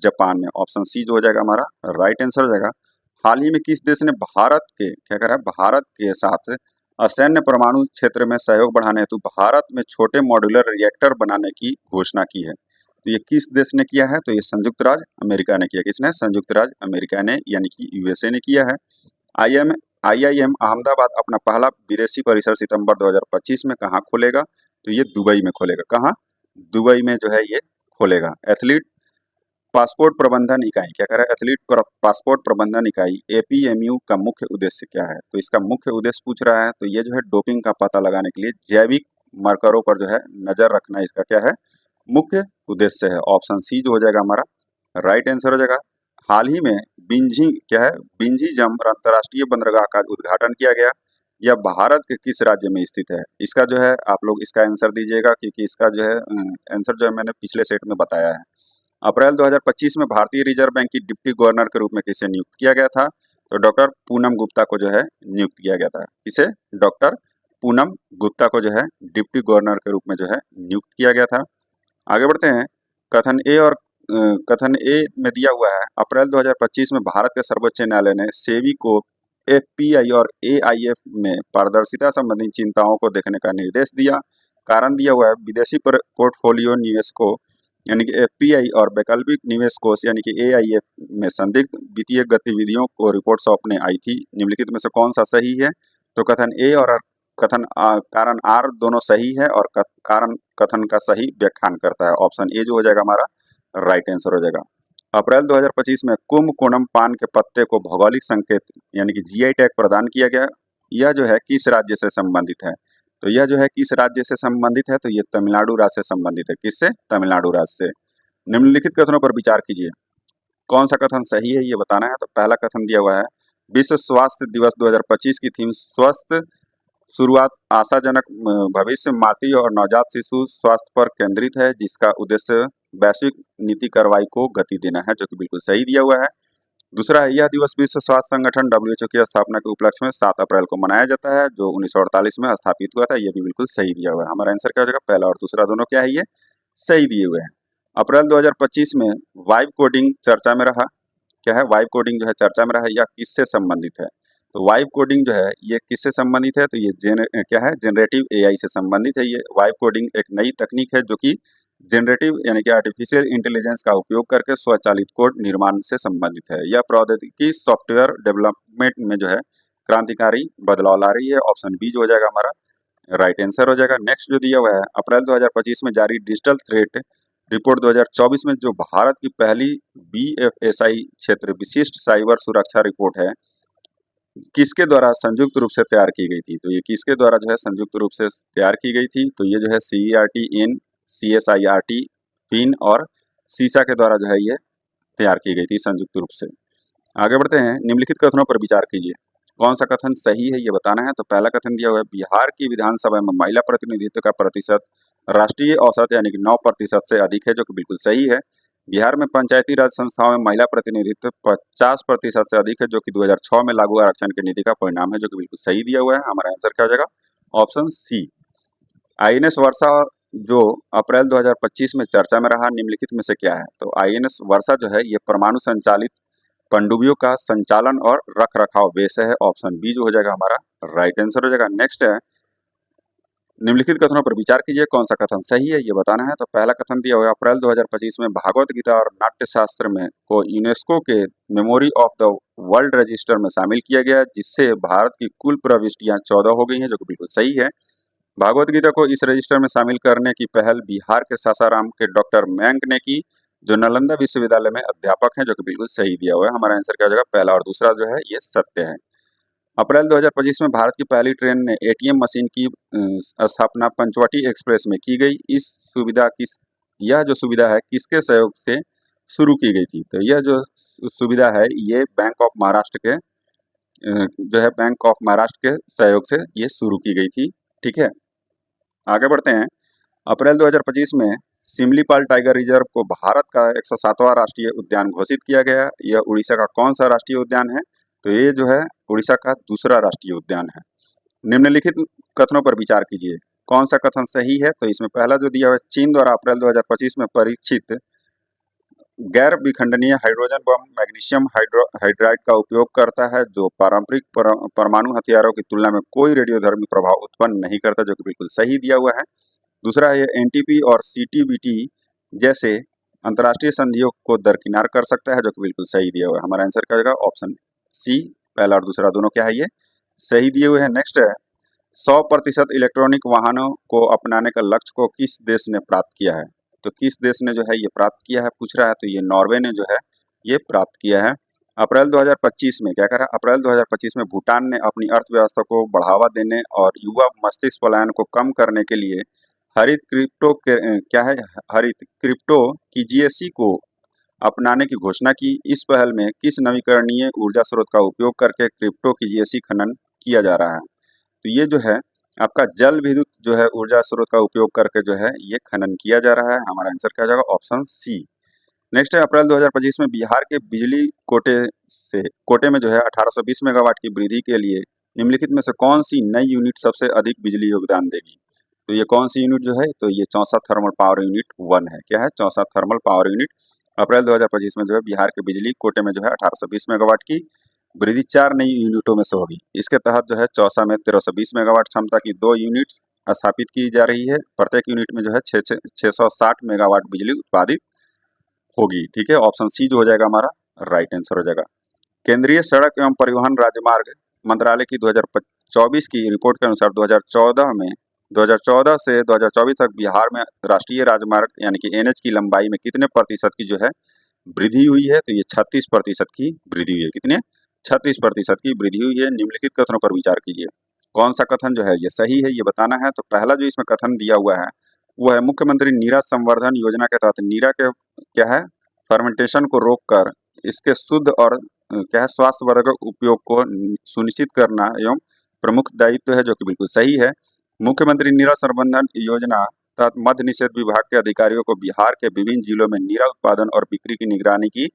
जापान ने। ऑप्शन सी जो हो जाएगा हमारा राइट आंसर हो जाएगा। हाल ही में किस देश ने भारत के क्या करा, भारत के साथ असैन्य परमाणु क्षेत्र में सहयोग बढ़ाने हेतु भारत में छोटे मॉड्यूलर रिएक्टर बनाने की घोषणा की है, तो ये किस देश ने किया है, तो ये संयुक्त राज्य अमेरिका ने किया। किसने, संयुक्त राज्य अमेरिका ने यानी कि USA ने किया है। IIM अहमदाबाद अपना पहला विदेशी परिसर सितंबर 2025 में कहाँ खोलेगा, तो ये दुबई में खोलेगा। कहाँ, दुबई में जो है ये खोलेगा। एथलीट पासपोर्ट प्रबंधन इकाई क्या कह रहा है, एथलीट पासपोर्ट प्रबंधन इकाई APMU का मुख्य उद्देश्य क्या है, तो इसका मुख्य उद्देश्य पूछ रहा है, तो ये जो है डोपिंग का पता लगाने के लिए जैविक मार्करों पर जो है नजर रखना इसका क्या है, मुख्य उद्देश्य है। ऑप्शन सी जो हो जाएगा हमारा राइट आंसर हो जाएगा। हाल ही में बिंझी क्या है, बिंझी जम अंतर्राष्ट्रीय बंदरगाह का उद्घाटन किया गया, यह भारत के किस राज्य में स्थित है। इसका जो है आप लोग इसका आंसर दीजिएगा, क्योंकि इसका जो है आंसर जो है मैंने पिछले सेट में बताया है। अप्रैल 2025 में भारतीय रिजर्व बैंक की डिप्टी गवर्नर के रूप में किसे नियुक्त किया गया था, तो डॉक्टर पूनम गुप्ता को जो है नियुक्त किया गया था। किसे, डॉक्टर पूनम गुप्ता को जो है डिप्टी गवर्नर के रूप में जो है नियुक्त किया गया था। आगे बढ़ते हैं, कथन ए में दिया हुआ है, अप्रैल 2025 में भारत के सर्वोच्च न्यायालय ने सेबी को FPI और AIF में पारदर्शिता संबंधी चिंताओं को देखने का निर्देश दिया। कारण दिया हुआ है, विदेशी पोर्टफोलियो निवेशकों यानी कि FPI और वैकल्पिक निवेश कोष यानी कि AIF में संदिग्ध वित्तीय गतिविधियों को रिपोर्ट सौंपने आई थी। निम्नलिखित में से कौन सा सही है, तो कथन ए और कारण आर दोनों सही है और कारण कथन का सही व्याख्यान करता है। ऑप्शन ए जो हो जाएगा हमारा राइट आंसर हो जाएगा। अप्रैल 2025 में कुंभकोणम पान के पत्ते को भौगोलिक संकेत यानी कि GI टैग प्रदान किया गया। यह जो है किस राज्य से संबंधित है, तो यह जो है किस राज्य से संबंधित है, तो ये तमिलनाडु राज्य से संबंधित है। किससे, तमिलनाडु राज्य से। निम्नलिखित कथनों पर विचार कीजिए, कौन सा कथन सही है ये बताना है। तो पहला कथन दिया हुआ है, विश्व स्वास्थ्य दिवस 2025 की थीम स्वस्थ शुरुआत आशाजनक भविष्य मातृ और नवजात शिशु स्वास्थ्य पर केंद्रित है, जिसका उद्देश्य वैश्विक नीति कार्रवाई को गति देना है, जो कि बिल्कुल सही दिया हुआ है। दूसरा है, यह दिवस विश्व स्वास्थ्य संगठन WHO की स्थापना के उपलक्ष्य में 7 अप्रैल को मनाया जाता है, जो 1948 में स्थापित हुआ था। ये भी बिल्कुल सही दिया हुआ है। हमारा आंसर क्या हो जाएगा, पहला और दूसरा दोनों क्या है, ये सही दिए हुए हैं। अप्रैल 2025 में वाइब कोडिंग चर्चा में रहा। क्या है, वाइब कोडिंग जो है चर्चा में रहा, या किससे संबंधित है, तो वाइब कोडिंग जो है ये किससे संबंधित है, तो ये क्या है, जनरेटिव AI से संबंधित है। ये वाइब कोडिंग एक नई तकनीक है जो कि जनरेटिव यानी कि आर्टिफिशियल इंटेलिजेंस का उपयोग करके स्वचालित कोड निर्माण से संबंधित है। यह प्रौद्योगिकी सॉफ्टवेयर डेवलपमेंट में जो है क्रांतिकारी बदलाव ला रही है। ऑप्शन बी जो हो जाएगा हमारा राइट आंसर हो जाएगा। नेक्स्ट जो दिया हुआ है, अप्रैल 2025 में जारी डिजिटल थ्रेट रिपोर्ट 2024 में जो भारत की पहली BFSI क्षेत्र विशिष्ट साइबर सुरक्षा रिपोर्ट है, किसके द्वारा संयुक्त रूप से तैयार की गई थी, तो ये किसके द्वारा जो है संयुक्त रूप से तैयार की गई थी, तो ये जो है CERT इन CSIRT पिन और सीसा के द्वारा जो है ये तैयार की गई थी संयुक्त रूप से। आगे बढ़ते हैं, निम्नलिखित कथनों पर विचार कीजिए, कौन सा कथन सही है ये बताना है। तो पहला कथन दिया हुआ है, बिहार की विधानसभा में महिला प्रतिनिधित्व का प्रतिशत राष्ट्रीय औसत यानी कि 9% से अधिक है, जो कि बिल्कुल सही है। बिहार में पंचायती राज संस्थाओं में महिला प्रतिनिधित्व 50% से अधिक है, जो कि 2006 में लागू आरक्षण की नीति का परिणाम है, जो कि बिल्कुल सही दिया हुआ है। हमारा आंसर क्या हो जाएगा? ऑप्शन सी। आईएनएस वर्षा जो अप्रैल 2025 में चर्चा में रहा, निम्नलिखित में से क्या है? तो आईएनएस वर्षा जो है ये परमाणु संचालित पनडुब्बियों का संचालन और रख रखाव वैसे है। ऑप्शन बी जो हो जाएगा हमारा राइट आंसर हो जाएगा। नेक्स्ट है, निम्नलिखित कथनों पर विचार कीजिए, कौन सा कथन सही है ये बताना है। तो पहला कथन दिया हुआ है, अप्रैल 2025 में भागवत गीता और नाट्य शास्त्र में को यूनेस्को के memory of the world register में शामिल किया गया, जिससे भारत की कुल प्रविष्टियां 14 हो गई हैं, जो कि बिल्कुल सही है। भागवत गीता को इस रजिस्टर में शामिल करने की पहल बिहार के सासाराम के डॉक्टर मयंक ने की, जो नालंदा विश्वविद्यालय में अध्यापक हैं, जो कि बिल्कुल सही दिया हुआ है। हमारा आंसर क्या हो जाएगा? पहला और दूसरा जो है ये सत्य है। अप्रैल 2025 में भारत की पहली ट्रेन ने एटीएम मशीन की स्थापना पंचवटी एक्सप्रेस में की गई। यह जो सुविधा है किसके सहयोग से शुरू की गई थी? तो यह जो सुविधा है ये बैंक ऑफ महाराष्ट्र के जो है बैंक ऑफ महाराष्ट्र के सहयोग से ये शुरू की गई थी। ठीक है, आगे बढ़ते हैं। अप्रैल 2025 में सिमलीपाल टाइगर रिजर्व को भारत का 107वां राष्ट्रीय उद्यान घोषित किया गया। यह उड़ीसा का कौन सा राष्ट्रीय उद्यान है? तो ये जो है उड़ीसा का दूसरा राष्ट्रीय उद्यान है। निम्नलिखित कथनों पर विचार कीजिए, कौन सा कथन सही है? तो इसमें पहला जो दिया हुआ है, चीन द्वारा अप्रैल 2025 में परीक्षित गैर विखंडनीय हाइड्रोजन बम मैग्नीशियम हाइड्राइड का उपयोग करता है, जो पारंपरिक परमाणु हथियारों की तुलना में कोई रेडियोधर्मी प्रभाव उत्पन्न नहीं करता, जो कि बिल्कुल सही दिया हुआ है। दूसरा है एनटीपी और सीटीबीटी जैसे अंतर्राष्ट्रीय संधियों को दरकिनार कर सकता है, जो कि बिल्कुल सही दिया हुआ है। हमारा आंसर क्या होगा? Option C. पहला और दूसरा दोनों क्या है? ये सही दिए हुए हैं। नेक्स्ट है, 100% इलेक्ट्रॉनिक वाहनों को अपनाने का लक्ष्य को किस देश ने प्राप्त किया है? तो किस देश ने जो है ये प्राप्त किया है पूछ रहा है, तो ये नॉर्वे ने जो है ये प्राप्त किया है। अप्रैल 2025 में क्या करा? अप्रैल 2025 में भूटान ने अपनी अर्थव्यवस्था को बढ़ावा देने और युवा मस्तिष्क पलायन को कम करने के लिए हरित क्रिप्टो क्या है? हरित क्रिप्टो की जीएससी को अपनाने की घोषणा की। इस पहल में किस नवीकरणीय ऊर्जा स्रोत का उपयोग करके क्रिप्टो की जीएससी खनन किया जा रहा है? तो ये जो है आपका जल विद्युत जो है ऊर्जा स्रोत का उपयोग करके जो है ये खनन किया जा रहा है। हमारा आंसर क्या हो जाएगा? ऑप्शन सी। नेक्स्ट है, अप्रैल 2025 में बिहार के बिजली कोटे में जो है 1820 मेगावाट की वृद्धि के लिए निम्नलिखित में से कौन सी नई यूनिट सबसे अधिक बिजली योगदान देगी? तो ये कौन सी यूनिट जो है? तो ये चौसा थर्मल पावर यूनिट 1 है। क्या है? चौसा थर्मल पावर यूनिट अप्रैल 2025 में जो है बिहार के बिजली कोटे में जो है 1820 मेगावाट की वृद्धि 4 नई यूनिटों में से होगी। इसके तहत जो है चौसा में 1320 मेगावाट क्षमता की 2 यूनिट स्थापित की जा रही है। प्रत्येक यूनिट में जो है 660 मेगावाट बिजली उत्पादित होगी। ठीक है, ऑप्शन सी जो हो जाएगा हमारा राइट आंसर हो जाएगा। केंद्रीय सड़क एवं परिवहन राजमार्ग मंत्रालय की 2024 की रिपोर्ट के अनुसार 2014 से 2024 तक बिहार में राष्ट्रीय राजमार्ग यानी कि एनएच की लंबाई में कितने प्रतिशत की जो है वृद्धि हुई है? तो ये 36% की वृद्धि हुई है। कितने? 36% की वृद्धि हुई है। निम्नलिखित कथनों पर विचार कीजिए, कौन सा कथन जो है ये सही है ये बताना है। तो पहला जो इसमें कथन दिया हुआ है वो है, मुख्यमंत्री नीरा संवर्धन योजना के तहत नीरा के क्या है फर्मेंटेशन को रोककर इसके शुद्ध और क्या है स्वास्थ्य वर्धक उपयोग को सुनिश्चित करना एवं प्रमुख दायित्व है, जो कि बिल्कुल सही है। मुख्यमंत्री नीरा संवर्धन योजना तहत मद्य निषेध विभाग के अधिकारियों को बिहार के विभिन्न जिलों में नीरा उत्पादन और बिक्री की निगरानी की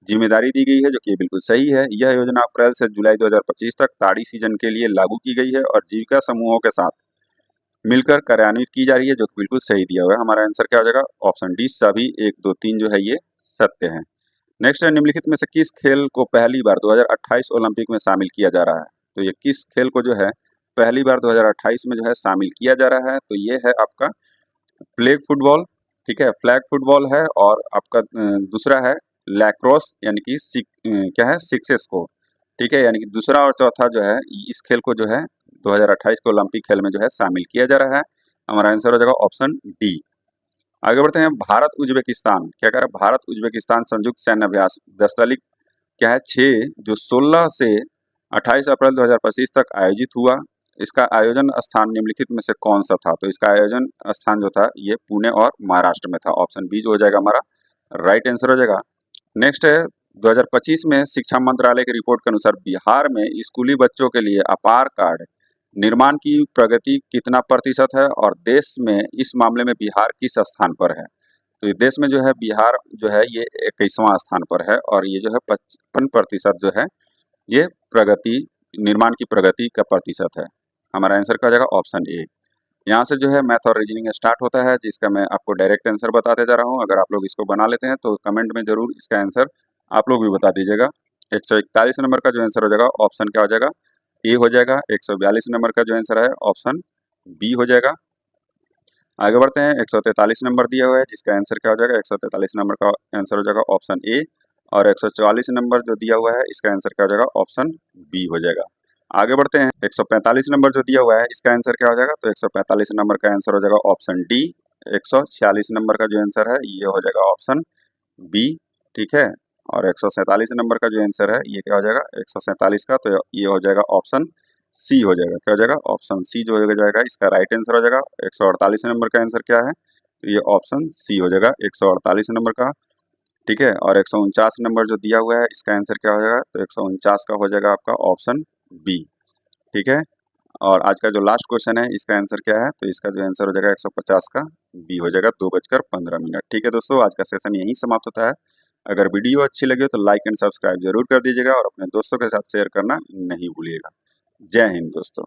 जिम्मेदारी दी गई है, जो कि बिल्कुल सही है। यह योजना अप्रैल से जुलाई 2025 तक ताड़ी सीजन के लिए लागू की गई है और जीविका समूहों के साथ मिलकर कार्यान्वित की जा रही है, जो कि बिल्कुल सही दिया हुआ है। हमारा आंसर क्या हो जाएगा? ऑप्शन डी सभी 1, 2, 3 जो है ये सत्य है। नेक्स्ट है, निम्नलिखित में से किस खेल को पहली बार 2028 ओलंपिक में शामिल किया जा रहा है? तो ये किस खेल को जो है पहली बार 2028 में जो है शामिल किया जा रहा है? तो ये है आपका फ्लैग फुटबॉल। ठीक है, फ्लैग फुटबॉल है और आपका दूसरा है लैक्रोस यानी कि क्या है सिक्सेस को। ठीक है, यानी कि दूसरा और चौथा जो है इस खेल को जो है 2028 के ओलंपिक खेल में जो है शामिल किया जा रहा है। हमारा आंसर हो जाएगा ऑप्शन डी। आगे बढ़ते हैं, भारत उज्बेकिस्तान क्या कर रहा है? भारत उज्बेकिस्तान संयुक्त सैन्य अभ्यास दस्तलिक क्या है 6 जो 16 से 28 अप्रैल 2025 तक आयोजित हुआ। इसका आयोजन स्थान निम्नलिखित में से कौन सा था? तो इसका आयोजन स्थान जो था ये पुणे और महाराष्ट्र में था। ऑप्शन बी जो हो जाएगा हमारा राइट आंसर हो जाएगा। नेक्स्ट है, 2025 में शिक्षा मंत्रालय की रिपोर्ट के अनुसार बिहार में स्कूली बच्चों के लिए अपार कार्ड निर्माण की प्रगति कितना प्रतिशत है और देश में इस मामले में बिहार किस स्थान पर है? तो इस देश में जो है बिहार जो है ये 21वां स्थान पर है और ये जो है 55% जो है ये प्रगति निर्माण की प्रगति का प्रतिशत है। हमारा आंसर क्या हो जाएगा ऑप्शन ए। यहाँ से जो है मैथ और रीजनिंग स्टार्ट होता है, जिसका मैं आपको डायरेक्ट आंसर बताते जा रहा हूँ। अगर आप लोग इसको बना लेते हैं तो कमेंट में जरूर इसका आंसर आप लोग भी बता दीजिएगा। 141 नंबर का जो आंसर हो जाएगा ऑप्शन क्या हो जाएगा, ए हो जाएगा। 142 नंबर का जो आंसर है ऑप्शन बी हो जाएगा। आगे बढ़ते हैं, 143 नंबर दिया हुआ है जिसका आंसर क्या हो जाएगा, 143 नंबर का आंसर हो जाएगा ऑप्शन ए। और 144 नंबर जो दिया हुआ है इसका आंसर क्या हो जाएगा, ऑप्शन बी हो जाएगा। आगे बढ़ते हैं, 145 नंबर जो दिया हुआ है इसका आंसर क्या हो जाएगा, तो 145 नंबर का आंसर हो जाएगा ऑप्शन डी। 146 नंबर का जो आंसर है ये हो जाएगा ऑप्शन बी, ठीक है। और 147 नंबर का जो आंसर है ये क्या हो जाएगा, 147 का, तो ये हो जाएगा ऑप्शन सी हो जाएगा। क्या हो जाएगा, ऑप्शन सी जो हो जाएगा इसका राइट आंसर हो जाएगा। 148 नंबर का आंसर क्या है, तो ये ऑप्शन सी हो जाएगा 148 नंबर का, ठीक है। और 149 नंबर जो दिया हुआ है इसका आंसर क्या हो जाएगा, तो 149 का हो जाएगा आपका ऑप्शन बी, ठीक है। और आज का जो लास्ट क्वेश्चन है इसका आंसर क्या है, तो इसका जो आंसर हो जाएगा 150 का बी हो जाएगा 2:15। ठीक है दोस्तों, आज का सेशन यहीं समाप्त होता है। अगर वीडियो अच्छी लगे तो लाइक एंड सब्सक्राइब जरूर कर दीजिएगा और अपने दोस्तों के साथ शेयर करना नहीं भूलिएगा। जय हिंद दोस्तों।